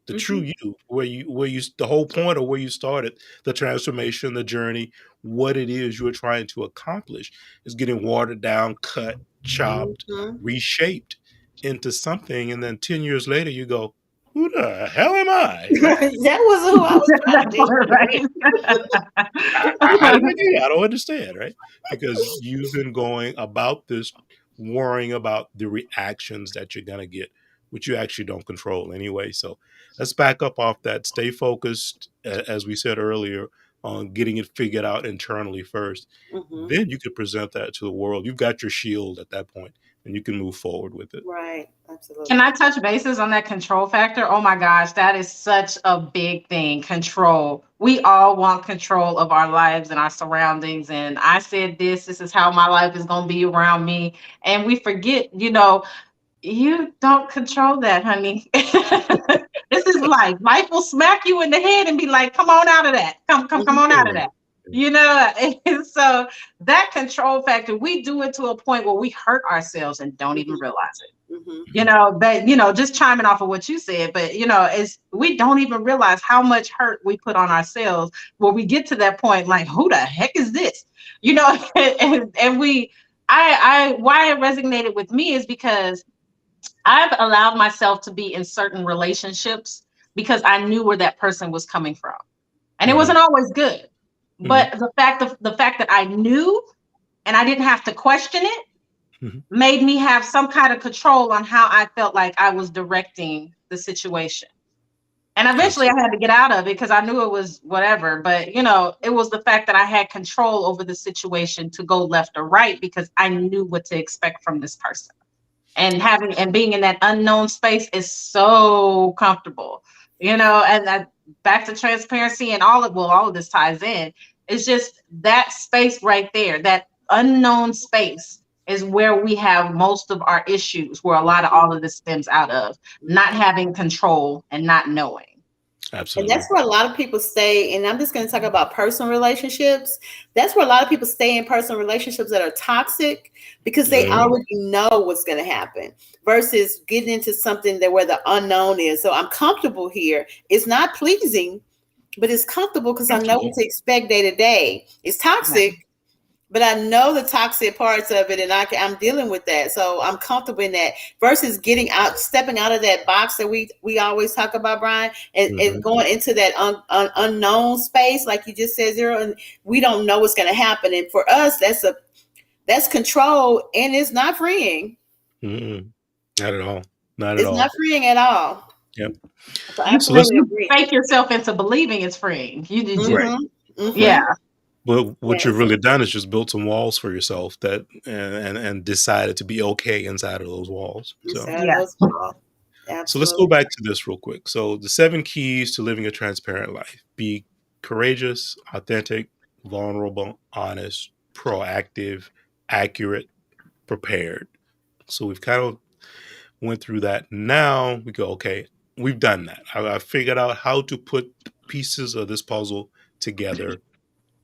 the true you, where you the whole point of where you started, the transformation, the journey, what it is you're trying to accomplish is getting watered down, cut, chopped, Mm-hmm. reshaped into something, and then 10 years later you go, who the hell am I? Right? That wasn't who I was trying to be. Right. How did I do that? I don't understand, right? Because you've been going about this worrying about the reactions that you're gonna get, which you actually don't control anyway. So let's back up off that. Stay focused, as we said earlier, on getting it figured out internally first. Mm-hmm. Then you could present that to the world. You've got your shield at that point, and you can move forward with it. Right. Can Absolutely. I touch bases on that control factor? Oh my gosh, that is such a big thing. Control. We all want control of our lives and our surroundings. And I said this is how my life is going to be around me. And we forget, you don't control that, honey. This is life. Life will smack you in the head and be like, come on out of that. Come on out of that. And so that control factor, we do it to a point where we hurt ourselves and don't even realize it. Mm-hmm. But just chiming off of what you said, but it's we don't even realize how much hurt we put on ourselves where we get to that point, like, who the heck is this? And why it resonated with me is because I've allowed myself to be in certain relationships because I knew where that person was coming from. And it Mhm, wasn't always good. mhm, But the fact that I knew and I didn't have to question it mhm. made me have some kind of control on how I felt like I was directing the situation. And eventually I Absolutely. had to get out of it because I knew it was whatever. But, it was the fact that I had control over the situation to go left or right because I knew what to expect from this person. And being in that unknown space is so comfortable, and back to transparency and all of this ties in. It's just that space right there, that unknown space is where we have most of our issues, where a lot of all of this stems out of not having control and not knowing. And that's Absolutely. where a lot of people stay. And I'm just going to talk about personal relationships. That's where a lot of people stay in personal relationships that are toxic because they Mhm, already know what's going to happen versus getting into something that where the unknown is. So I'm comfortable here. It's not pleasing, but it's comfortable because I know what to expect day to day. It's toxic, but I know the toxic parts of it, and I'm dealing with that. So I'm comfortable in that versus stepping out of that box that we always talk about, Bryan, and going into that unknown space, like you just said, Zuriel, and we don't know what's going to happen. And for us, that's control, and it's not freeing. Not at all. It's not freeing at all. Yep. So absolutely you fake yourself into believing it's freeing. You did, yeah. But what you've really done is just built some walls for yourself that and decided to be okay inside of those walls. So let's go back to this real quick. So the 7 keys to living a transparent life: be courageous, authentic, vulnerable, honest, proactive, accurate, prepared. So we've kind of went through that. Now we go, okay, we've done that. I figured out how to put pieces of this puzzle together.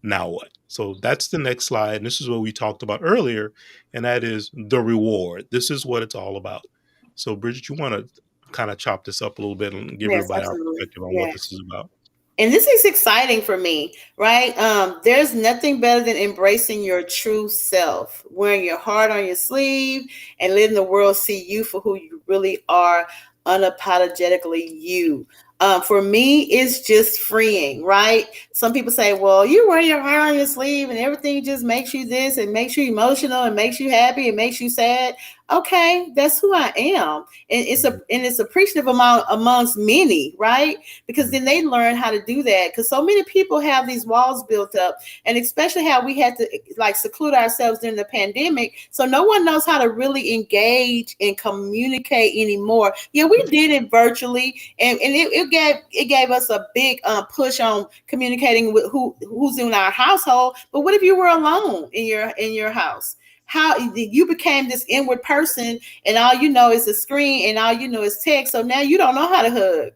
Now what? So that's the next slide. And this is what we talked about earlier. And that is the reward. This is what it's all about. So Bridgit, you want to kind of chop this up a little bit and give everybody our perspective on what this is about. And this is exciting for me, right? There's nothing better than embracing your true self, wearing your heart on your sleeve and letting the world see you for who you really are, unapologetically you. For me, it's just freeing, right? Some people say, well, you wear your heart on your sleeve and everything just makes you this and makes you emotional and makes you happy and makes you sad. Okay, that's who I am. And it's appreciative amongst many, right? Because then they learn how to do that. Because so many people have these walls built up, and especially how we had to like seclude ourselves during the pandemic. So no one knows how to really engage and communicate anymore. Yeah, we did it virtually, and it gave us a big push on communicating with who's in our household. But what if you were alone in your house? How you became this inward person, and all you know is a screen, and all you know is text. So now you don't know how to hug,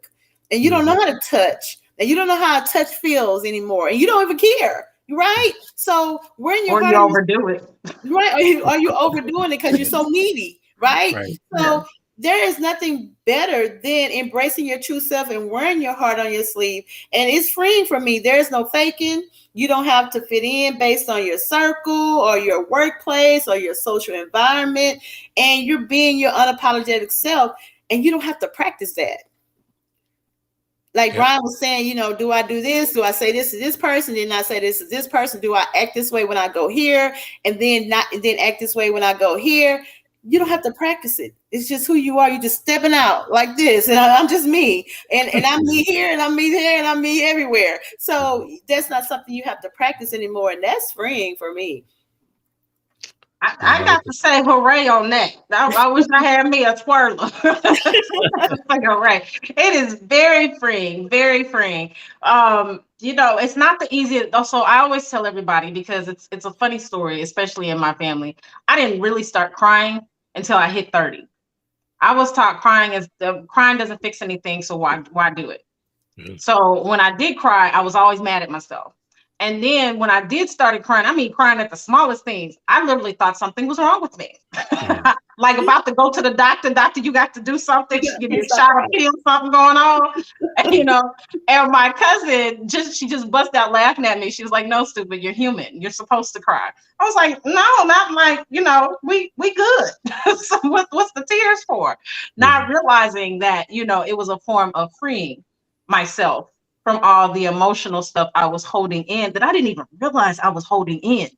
and you don't know how to touch, and you don't know how a touch feels anymore, and you don't even care, right? So when you're you overdo it, right? Are you overdoing it because you're so needy, right? So there is nothing better than embracing your true self and wearing your heart on your sleeve, and it's freeing for me. There's no faking. You don't have to fit in based on your circle or your workplace or your social environment. And you're being your unapologetic self, and you don't have to practice that. Like Bryan was saying, do I do this? Do I say this to this person? Then I say this to this person? Do I act this way when I go here and then act this way when I go here? You don't have to practice it. It's just who you are. You're just stepping out like this, and I'm just me, and I'm me here, and I'm me there, and I'm me everywhere. So that's not something you have to practice anymore, and that's freeing for me. I got to say hooray on that. I wish I had me a twirler. Like, hooray. It is very freeing, very freeing. It's not the easiest. Also, I always tell everybody, because it's a funny story, especially in my family. I didn't really start crying until I hit 30. I was taught crying doesn't fix anything, so why do it? Mm-hmm. So when I did cry, I was always mad at myself. And then when I did started crying, crying at the smallest things, I literally thought something was wrong with me. Mm-hmm. Like about to go to the doctor, you got to do something, give me a shot of pill, something going on, and my cousin she just bust out laughing at me. She was like, no, stupid, you're human. You're supposed to cry. I was like, no, not like, we good. So what's the tears for? Mm-hmm. Not realizing that, it was a form of freeing myself from all the emotional stuff I was holding in that I didn't even realize I was holding in.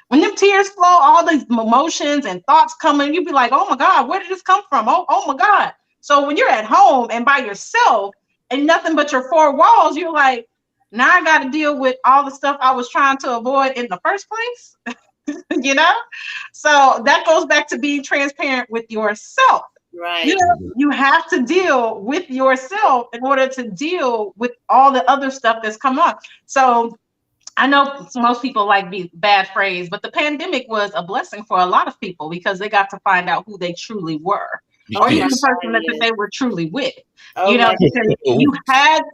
When them tears flow, all these emotions and thoughts come in, you'd be like, oh my God, where did this come from? Oh my God. So when you're at home and by yourself and nothing but your 4 walls, you're like, now I got to deal with all the stuff I was trying to avoid in the first place. So that goes back to being transparent with yourself. Right. You have to deal with yourself in order to deal with all the other stuff that's come up. So I know most people like the bad phrase, but the pandemic was a blessing for a lot of people because they got to find out who they truly were, or even the person that they were truly with. Because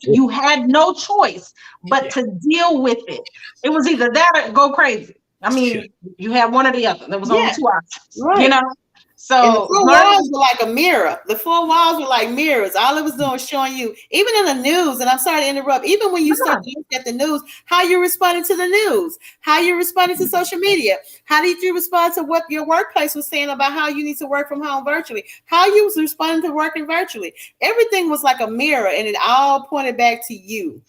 you had no choice but to deal with it. It was either that or go crazy. You had one or the other. There was only 2 options. Right. And the So four learning, walls were like a mirror. The four walls were like mirrors. All it was doing was showing you, even in the news, and I'm sorry to interrupt, even when you start to look at the news, how you responded to the news, how you responded to social media, how did you respond to what your workplace was saying about how you need to work from home virtually, how you was responding to working virtually. Everything was like a mirror, and it all pointed back to you.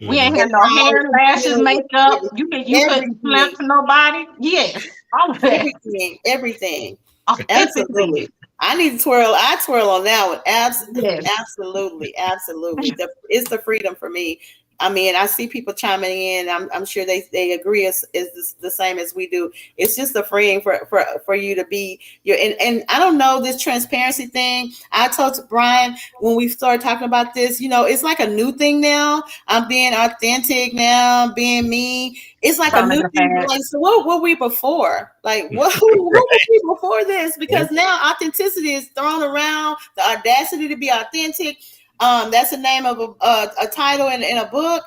we ain't Mm-hmm. had no And how hair, you lashes, deal with makeup. You couldn't flip everything, to nobody. Yes, all of that. everything. Authentically. Absolutely. I need to twirl. I twirl on that one. Yes. Absolutely. Absolutely. It's the freedom for me. I mean, I see people chiming in. I'm sure they agree is the same as we do. It's just the freeing for you to be your, and I don't know this transparency thing. I told Bryan when we started talking about this, it's like a new thing now. I'm being authentic now, I'm being me. It's like a Trying to new make thing. it Like, so what were we before? Like, what were we before this? Because now authenticity is thrown around, the audacity to be authentic. That's the name of a title in a book.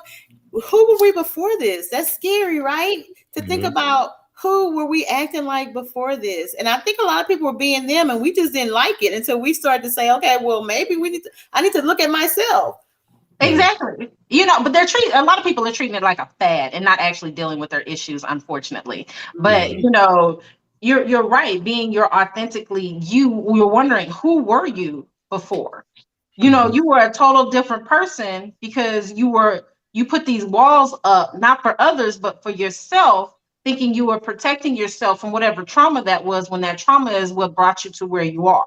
Who were we before this? That's scary, right? To think about who were we acting like before this. And I think a lot of people were being them, and we just didn't like it until we started to say, okay, well, maybe I need to look at myself. Exactly. But a lot of people are treating it like a fad and not actually dealing with their issues, unfortunately. But you're right. Being you're authentically you're wondering, who were you before? You were a total different person because you put these walls up, not for others, but for yourself, thinking you were protecting yourself from whatever trauma that was, when that trauma is what brought you to where you are.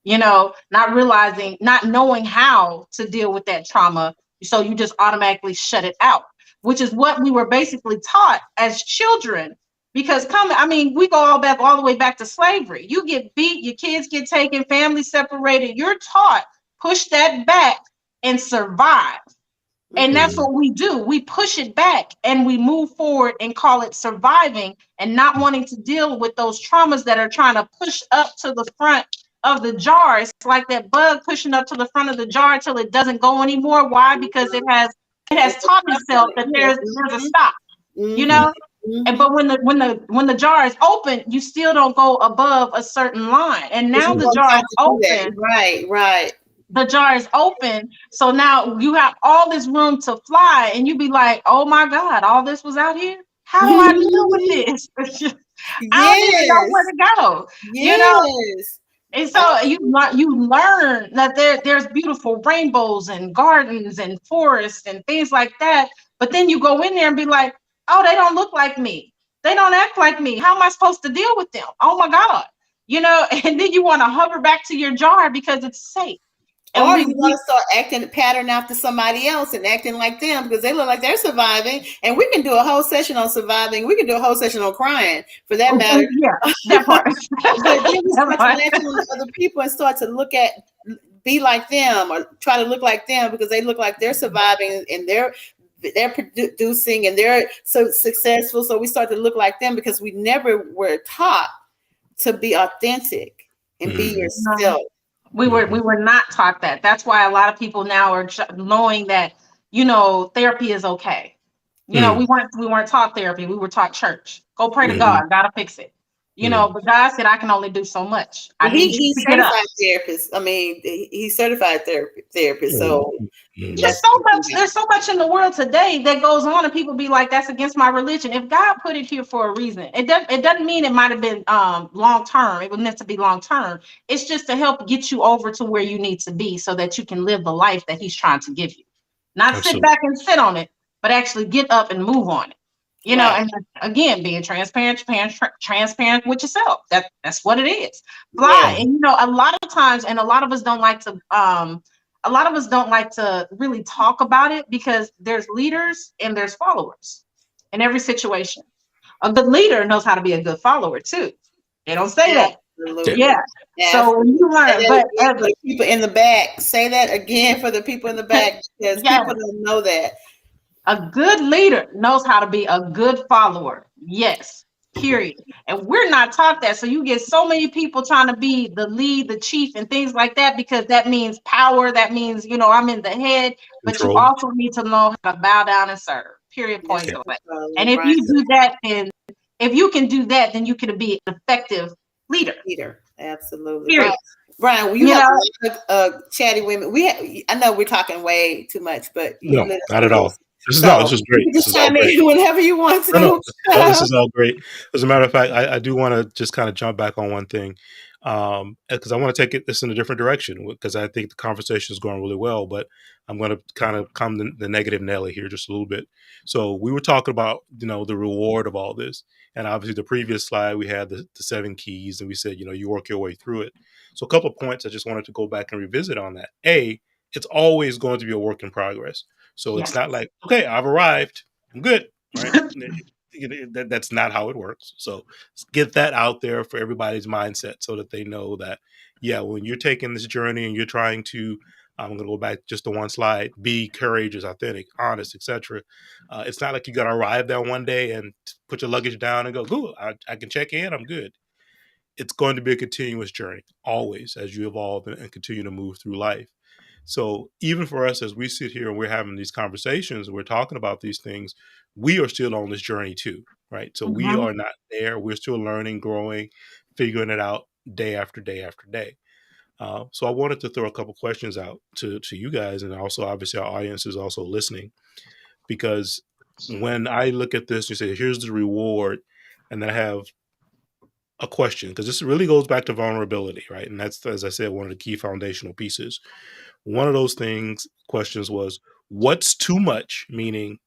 Not realizing, not knowing how to deal with that trauma. So you just automatically shut it out, which is what we were basically taught as children. Because we go all the way back to slavery. You get beat, your kids get taken, families separated. You're taught, push that back and survive. And that's what we do. We push it back and we move forward and call it surviving, and not wanting to deal with those traumas that are trying to push up to the front of the jar. It's like that bug pushing up to the front of the jar till it doesn't go anymore. Why? Because it has taught itself that there's a stop. And but when the jar is open, you still don't go above a certain line. And now the jar is open. Right. The jar is open. So now you have all this room to fly, and you be like, oh my God, all this was out here. How do I deal with this? I don't even know where to go. Yes. And so you learn that there's beautiful rainbows and gardens and forests and things like that. But then you go in there and be like, oh, they don't look like me. They don't act like me. How am I supposed to deal with them? Oh my God. And then you want to hover back to your jar because it's safe. Or you want to start acting a pattern after somebody else and acting like them because they look like they're surviving. And we can do a whole session on surviving. We can do a whole session on crying, for that matter. Yeah, that part. But then we start to act on other people and start to be like them, or try to look like them because they look like they're surviving and they're producing and they're so successful. So we start to look like them because we never were taught to be authentic and be yourself. We were not taught that. That's why a lot of people now are knowing that, therapy is okay. We weren't taught therapy. We were taught church. Go pray to God. Gotta fix it. But God said, I can only do so much. He's certified therapist. I mean, he's certified therapist. So there's so much in the world today that goes on, and people be like, that's against my religion. If God put it here for a reason, it doesn't mean it might have been long term. It was meant to be long term. It's just to help get you over to where you need to be so that you can live the life that he's trying to give you. Not sit back and sit on it, but actually get up and move on it. And again, being transparent with yourself. That's what it is. Fly. And a lot of times, and a lot of us don't like to really talk about it because there's leaders and there's followers in every situation. A good leader knows how to be a good follower too. They don't say that. Yeah. So when you learn, but the people in the back, say that again for the people in the back because people don't know that. A good leader knows how to be a good follower. Yes, period. And we're not taught that. So you get so many people trying to be the lead, the chief, and things like that, because that means power. That means, I'm in the head. But you also need to know how to bow down and serve. Period. Point blank. And if you do that, then if you can do that, then you can be an effective leader. Absolutely. Brian, Period. Brian, well, you You have know, a lot of chatty women. I know we're talking way too much, but you No, let us not do at all. this. This is no. So This is you great. can This just is all chime great. in whenever you want No, no, to. this is all great. As a matter of fact, I do want to just kind of jump back on one thing, because I want to take this in a different direction because I think the conversation is going really well. But I'm going to kind of come the negative Nelly here just a little bit. So we were talking about the reward of all this, and obviously the previous slide we had the 7 keys, and we said you work your way through it. So a couple of points I just wanted to go back and revisit on that. It's always going to be a work in progress. So it's yes. not like, okay, I've arrived, I'm good, right? That's not how it works. So get that out there for everybody's mindset so that they know that, yeah, when you're taking this journey and you're trying to, I'm going to go back just to one slide, be courageous, authentic, honest, etc. It's not like you got to arrive there one day and put your luggage down and go, cool, I can check in, I'm good. It's going to be a continuous journey, always, as you evolve and continue to move through life. So even for us, as we sit here and we're having these conversations and we're talking about these things, we are still on this journey too, right? So we Mhm. are not there. We're still learning, growing, figuring it out day after day after day. So I wanted to throw a couple questions out to you guys, and also obviously our audience is also listening, because when I look at this, you say, here's the reward, and then I have a question, because this really goes back to vulnerability, right? And that's, as I said, one of the key foundational pieces. One of those questions was, what's too much, meaning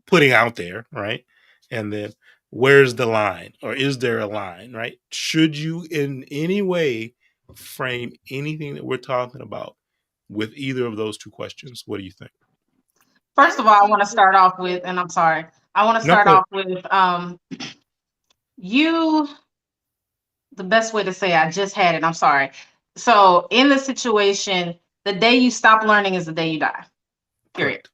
putting out there, right? And then where's the line, or is there a line, right? Should you in any way frame anything that we're talking about with either of those two questions? What do you think? First of all, I want to start off with, and I'm sorry, I want to No, start go ahead. off with you. The best way to say I just had it. I'm sorry. So in the situation, the day you stop learning is the day you die. Period.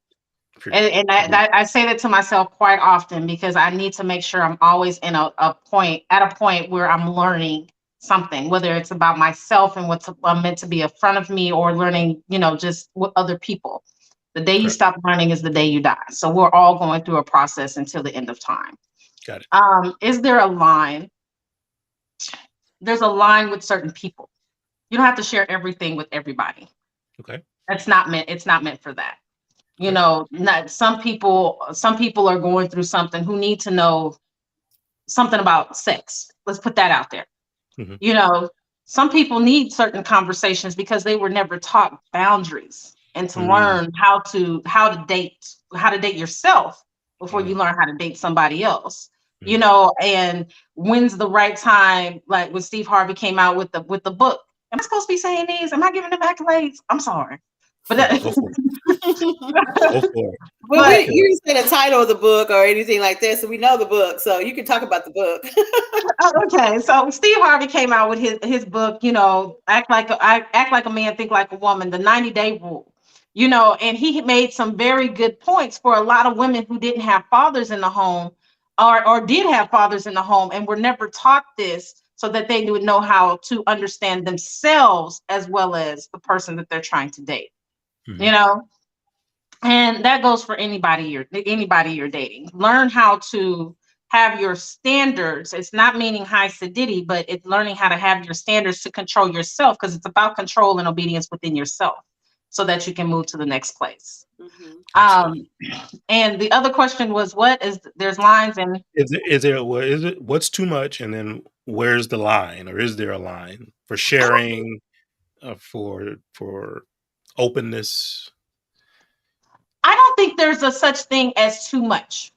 Correct. Period. And Agreed. I say that to myself quite often because I need to make sure I'm always in a point at a point where I'm learning something, whether it's about myself and what's meant to be in front of me, or learning, just with other people. The day you Correct. stop learning is the day you die. So we're all going through a process until the end of time. Got it. Is there a line? There's a line with certain people. You don't have to share everything with everybody. Okay. It's not meant for that. Okay. Not some people are going through something who need to know something about sex. Let's put that out there. Hmm. You know, some people need certain conversations because they were never taught boundaries and to Mm-hmm. learn how to date yourself before you learn how to date somebody else. Mm-hmm. And when's the right time? Like when Steve Harvey came out with the book. Am I supposed to be saying these? Am I giving them accolades? I'm sorry. But No, that, go for it. Go for it. Well, Go but for you it. didn't say the title of the book or anything like that, so we know the book. So you can talk about the book. okay, so Steve Harvey came out with his book, act like a man, think like a woman, the 90-day rule. And he made some very good points for a lot of women who didn't have fathers in the home, or did have fathers in the home and were never taught this, so that they would know how to understand themselves as well as the person that they're trying to date. Mm-hmm. You know, and that goes for anybody you're dating. Learn how to have your standards. It's not meaning high sedity, but it's learning how to have your standards to control yourself, because it's about control and obedience within yourself so that you can move to the next place. Mhm. Absolutely. um and the other question was, what is there's lines and What's too much, and then where's the line, or is there a line for sharing, for openness? I don't think there's a such thing as too much.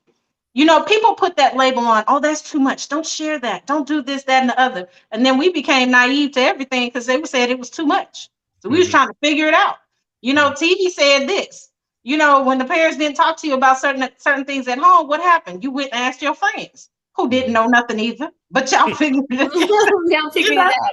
People put that label on, oh, that's too much. Don't share that. Don't do this, that, and the other. And then we became naive to everything because they said it was too much. So we was Hmm. trying to figure it out. Hmm. TV said this. When the parents didn't talk to you about certain things at home, what happened? You went and asked your friends who didn't Hmm. know nothing either, but y'all figured it out. Y'all You figured know, it out.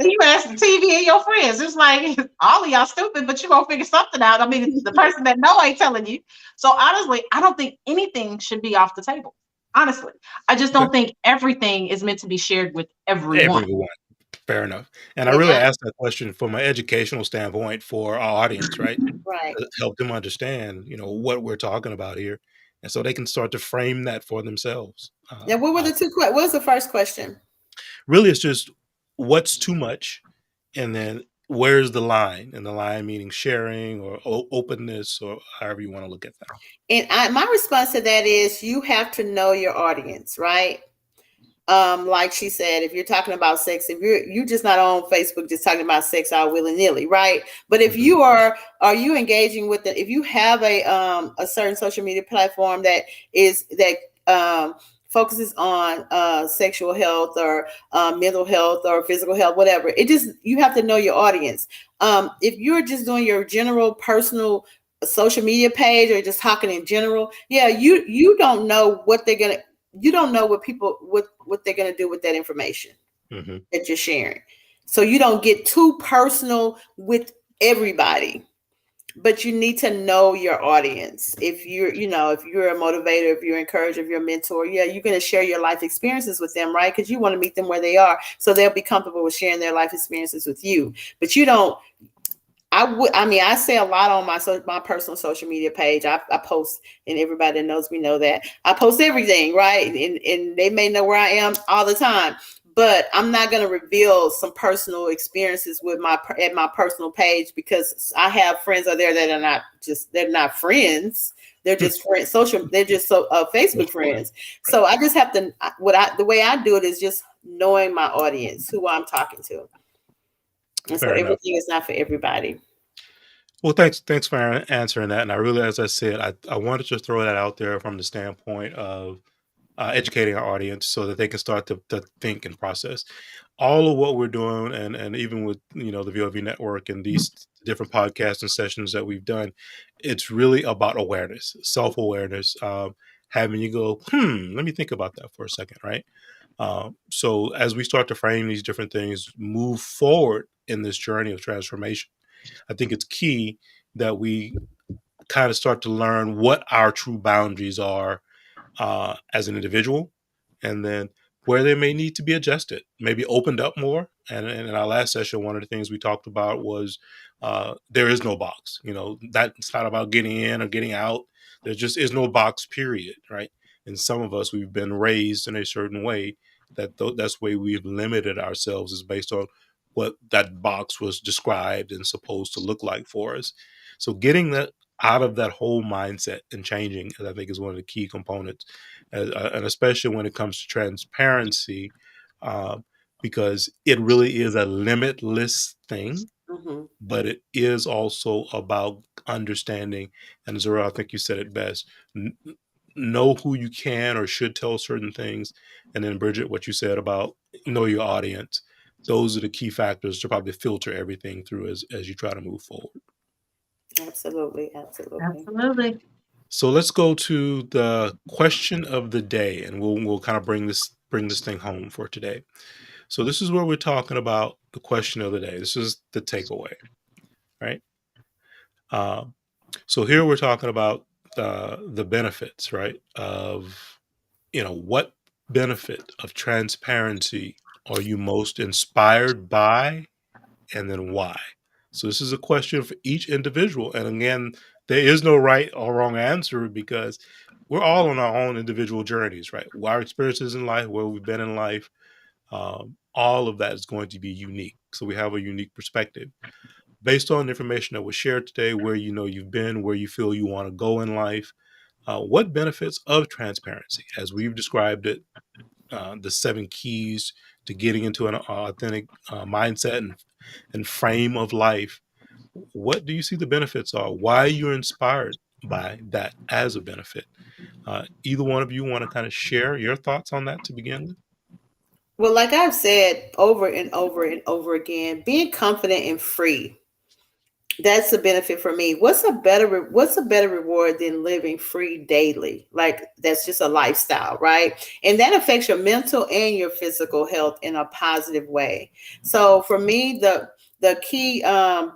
you ask the TV and your friends. It's like all of y'all stupid, but you gonna figure something out. I mean, the person that know ain't telling you. So honestly, I don't think anything should be off the table. Honestly, I just Okay. don't think everything is meant to be shared with everyone. Everyone. Fair enough. And I really Yeah, asked that question from an educational standpoint for our audience, right? right. To help them understand, what we're talking about here, and so they can start to frame that for themselves. Now, what were the two? What was the first question? Really, it's just what's too much, and then where's the line? And the line meaning sharing or openness, or however you want to look at that. And my response to that is you have to know your audience, right? Like she said, if you're talking about sex, if you're just not on Facebook just talking about sex all willy-nilly, right? But if Mhm. you are you engaging with it, if you have a certain social media platform that focuses on sexual health or mental health or physical health, whatever, it just, you have to know your audience. If you're just doing your general personal social media page or just talking in general, yeah, you don't know what they're gonna, you don't know what people what they're going to do with that information Mm-hmm. that you're sharing. So you don't get too personal with everybody, but you need to know your audience. If you're, you know, if you're a motivator, if you're an encourager, if you're a mentor, yeah, you're going to share your life experiences with them, right? Because you want to meet them where they are, so they'll be comfortable with sharing their life experiences with you. But you don't, I mean, I say a lot on my personal social media page. I post, and everybody that knows me know that I post everything, right? And they may know where I am all the time, but I'm not going to reveal some personal experiences with my at my personal page, because I have friends out there that are not just, they're not friends. They're just friends, social. They're just Facebook Social friends. right. So I just have to, the way I do it is just knowing my audience, who I'm talking to. And so Fair enough. everything is not for everybody. Well, thanks for answering that. And I really, as I said, I wanted to throw that out there from the standpoint of educating our audience so that they can start to think and process all of what we're doing, and even with, you know, the VOV network and these different podcasts and sessions that we've done, it's really about awareness, self-awareness, having you go, let me think about that for a second, right? So as we start to frame these different things, move forward in this journey of transformation, I think it's key that we kind of start to learn what our true boundaries are as an individual, and then where they may need to be adjusted, maybe opened up more. And in our last session, one of the things we talked about was there is no box. You know, that it's not about getting in or getting out. There just is no box, period. Right. And some of us, we've been raised in a certain way that that's the way we've limited ourselves, is based on what that box was described and supposed to look like for us. So getting that out of that whole mindset and changing, I think, is one of the key components, and especially when it comes to transparency, uh, because it really is a limitless thing, Mm-hmm. but it is also about understanding. And Zura, I think you said it best. Know who you can or should tell certain things, and then Bridget, what you said about know your audience. Those are the key factors to probably filter everything through as you try to move forward. Absolutely, absolutely. Absolutely. So let's go to the question of the day, and we'll kind of bring this thing home for today. So this is where we're talking about the question of the day. This is the takeaway, right? Um, so here we're talking about the benefits, right? Of, you know, what benefit of transparency are you most inspired by, and then why? So this is a question for each individual. And again, there is no right or wrong answer, because we're all on our own individual journeys, right? Our experiences in life, where we've been in life, all of that is going to be unique. So we have a unique perspective based on the information that was shared today, where you know you've been, where you feel you want to go in life. What benefits of transparency, as we've described it, the 7 keys to getting into an authentic mindset and frame of life. What do you see the benefits are? Why you're inspired by that as a benefit? Either one of you want to kind of share your thoughts on that to begin with? Well, like I've said over and over and over again, being confident and free, that's a benefit for me. What's a better reward than living free daily? Like, that's just a lifestyle, right? And that affects your mental and your physical health in a positive way. So for me, the key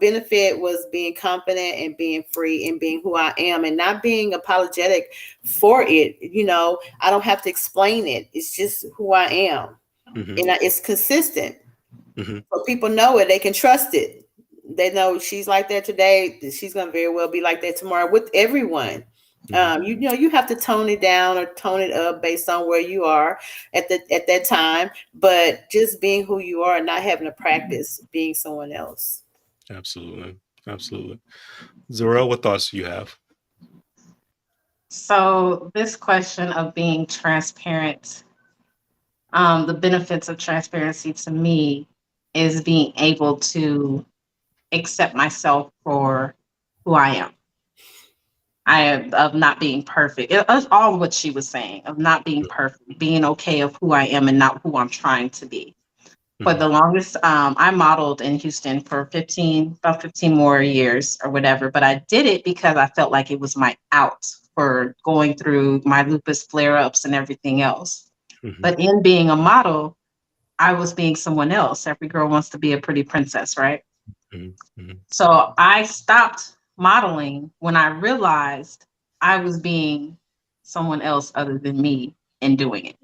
benefit was being confident and being free and being who I am, and not being apologetic for it. You know, I don't have to explain it. It's just who I am, Hmm. and it's consistent. Hmm. So people know it, they can trust it. They know she's like that today, she's gonna very well be like that tomorrow with everyone. Mhm. You have to tone it down or tone it up based on where you are at that time. But just being who you are and not having to practice being someone else. Absolutely. Absolutely. Zuriel, what thoughts do you have? So this question of being transparent, the benefits of transparency to me is being able to accept myself for who I am. I am of not being perfect. It's all what she was saying of not being perfect, being okay of who I am and not who I'm trying to be. For Mhm. the longest, I modeled in Houston for about 15 more years or whatever, but I did it because I felt like it was my out for going through my lupus flare ups and everything else. Mhm. But in being a model, I was being someone else. Every girl wants to be a pretty princess, right? Mhm. Mhm. So I stopped modeling when I realized I was being someone else other than me in doing it.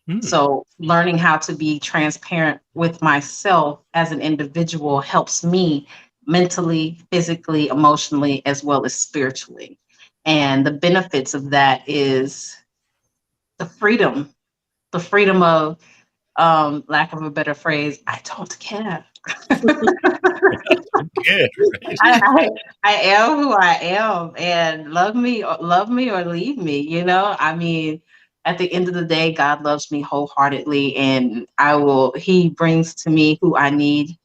Mhm. So learning how to be transparent with myself as an individual helps me mentally, physically, emotionally, as well as spiritually. And the benefits of that is the the freedom of, lack of a better phrase, I don't care. Yeah, right. I, I I am who I am, and love me or leave me. I mean, at the end of the day, God loves me wholeheartedly, and He brings to me who I need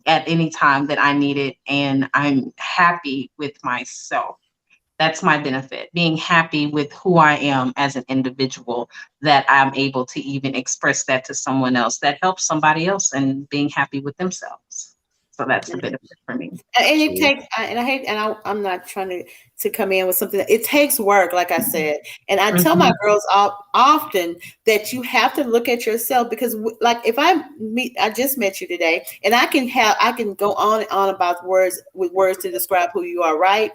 at any time that I need it, and I'm happy with myself. That's my benefit, being happy with who I am as an individual, that I'm able to even express that to someone else, that helps somebody else and being happy with themselves. So that's the benefit for me. And it Absolutely. takes, and I hate, and I'm not trying to come in with something. It takes work, like I said, and I tell my Mhm. girls often that you have to look at yourself because, like, if I just met you today, and I can go on and on about words to describe who you are, right?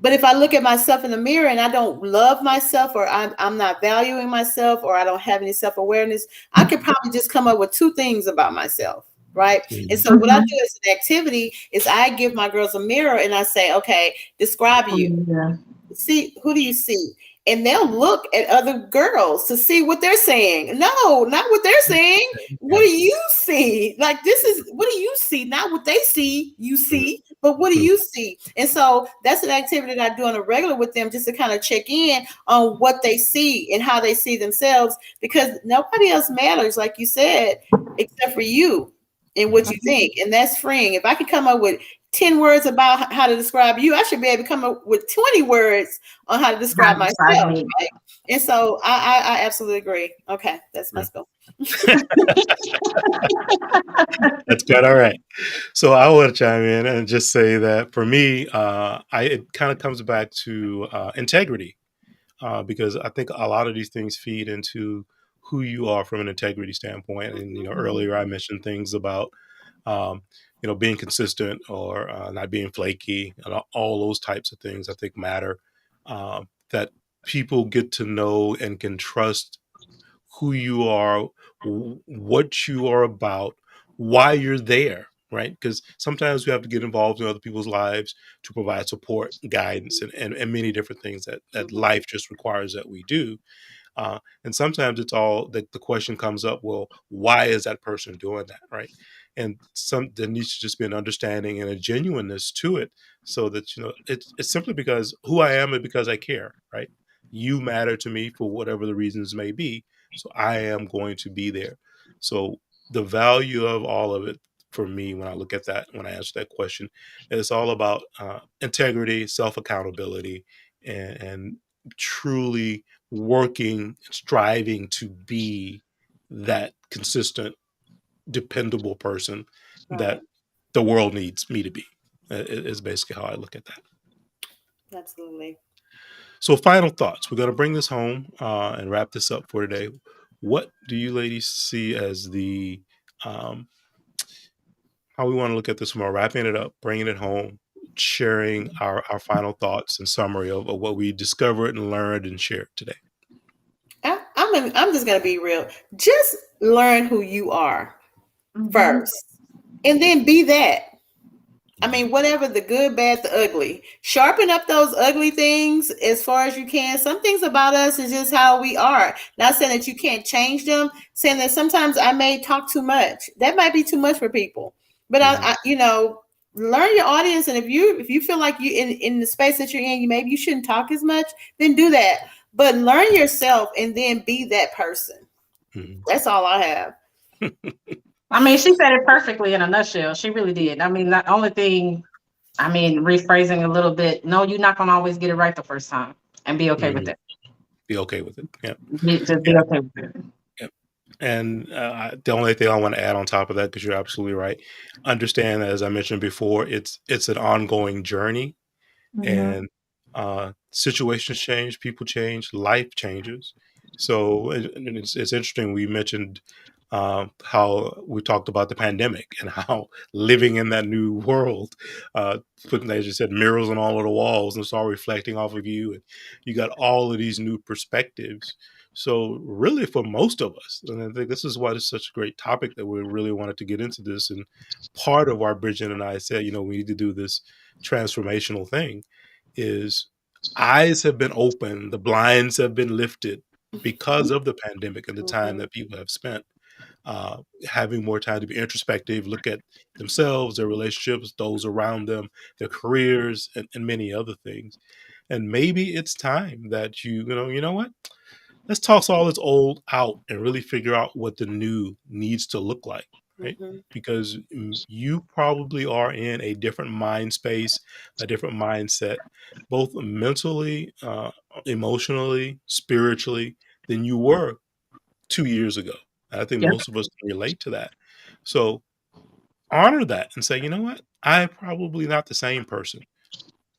But if I look at myself in the mirror and I don't love myself, or I'm not valuing myself, or I don't have any self awareness, I could probably just come up with two things about myself. Right. And Mhm. so what I Mhm. do as an activity is I give my girls a mirror and I say, okay, describe you. Yeah. See, who do you see? And they'll look at other girls to see what they're saying. No, not what they're saying. What Yeah. do you see? Like, this is what do you see? Not what they see, you Mhm. see, but what do Mhm. you see? And so that's an activity that I do on a regular with them just to kind of check in on what they see and how they see themselves, because nobody else matters, like you said, except for you and what you Mhm. think. And that's freeing. If I could come up with 10 words about how to describe you, I should be able to come up with 20 words on how to How describe to describe myself, me. right? And so I absolutely agree. Okay, that's my Mhm. scope. That's quite all right. So I want to chime in and just say that for me, it kind of comes back to integrity, because I think a lot of these things feed into who you are from an integrity standpoint. And earlier I mentioned things about um, being consistent or not being flaky, and all those types of things. I think matter, that people get to know and can trust who you are, what you are about, why you're there, right? Because sometimes we have to get involved in other people's lives to provide support, guidance, and many different things that Mhm. life just requires that we do. And sometimes it's all that the question comes up, well, why is that person doing that, right? And there needs to just be an understanding and a genuineness to it, so that it's simply because who I am and because I care, right? You matter to me for whatever the reasons may be, so I am going to be there. So the value of all of it for me, when I look at that, when I answer that question, it's all about integrity, self accountability, and truly working, striving to be that consistent, dependable person that Right. the world needs me to be. Is basically how I look at that. Absolutely. So, final thoughts. We're going to bring this home and wrap this up for today. What do you ladies see as the um, how we want to look at this from wrapping it up, bringing it home, sharing our final thoughts and summary of what we discovered and learned and shared today? I'm just gonna be real. Just learn who you are Mhm. first, and then be that. I mean, whatever, the good, bad, the ugly. Sharpen up those ugly things as far as you can. Some things about us is just how we are. Not saying that you can't change them, saying that sometimes I may talk too much. That might be too much for people. But Mm-hmm. learn your audience, and if you feel like you in the space that you're in, maybe you shouldn't talk as much, then do that. But learn yourself and then be that person. Mm-hmm. That's all I have. I mean, she said it perfectly in a nutshell. She really did. I mean, the only thing, I mean, rephrasing a little bit, no, you're not going to always get it right the first time, and be okay with Mm-hmm. it. Be okay with it. Yeah. Just be Yeah. okay with it. Yeah. And the only thing I want to add on top of that, because you're absolutely right, understand, as I mentioned before, it's an ongoing journey, Mhm. and situations change, people change, life changes. So and it's interesting. We mentioned how we talked about the pandemic and how living in that new world, putting, as you said, mirrors on all of the walls, and it's all reflecting off of you, and you got all of these new perspectives. So really, for most of us, and I think this is why it's such a great topic that we really wanted to get into this. And part of why Bridget and I said, we need to do this transformational thing is eyes have been opened, the blinds have been lifted because of the pandemic and the time Mhm. that people have spent uh, having more time to be introspective, look at themselves, their relationships, those around them, their careers, and many other things. And maybe it's time that you know what? Let's toss all this old out and really figure out what the new needs to look like, right? Mhm. Because you probably are in a different mind space, a different mindset, both mentally, emotionally, spiritually, than you were 2 years ago. And I think Yep. most of us can relate to that. So honor that and say, you know what? I'm probably not the same person,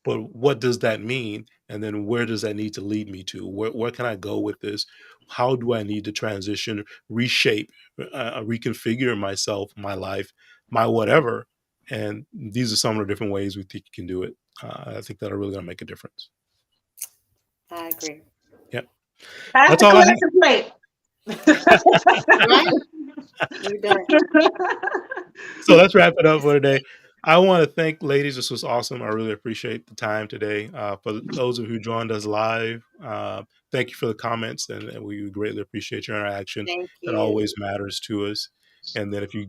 but what does that mean? And then where does that need to lead me to? Where can I go with this? How do I need to transition, reshape, reconfigure myself, my life, my whatever? And these are some of the different ways we think you can do it. I think that are really going to make a difference. I agree. Yep. Pass That's the all I collection plate. Right? We're done. So let's wrap it up for today. I want to thank ladies. This was awesome. I really appreciate the time today. For those of you who joined us live, thank you for the comments, and we greatly appreciate your interaction. Thank That you. always matters to us. And then if you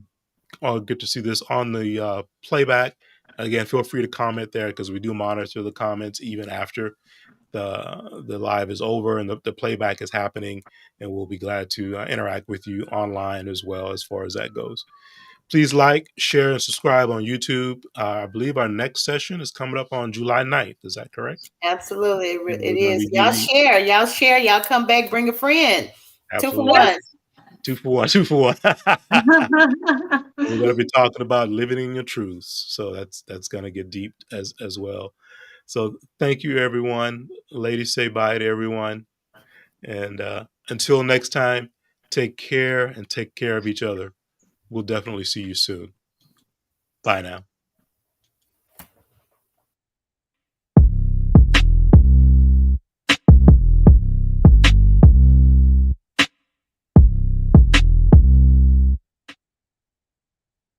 all get to see this on the playback, again, feel free to comment there because we do monitor the comments even after the live is over and the playback is happening, and we'll be glad to interact with you online as well as far as that goes. Please like, share, and subscribe on YouTube. I believe our next session is coming up on July 9th. Is that correct? Absolutely. And It we're going to is. be Y'all doing share. Y'all share. Y'all come back. Bring a friend. Two for absolutely one. Yes. 2 for 1, 2 for 1. We're going to be talking about living in your truths. So that's going to get deep as well. So thank you, everyone. Ladies, say bye to everyone. And until next time, take care and take care of each other. We'll definitely see you soon. Bye now.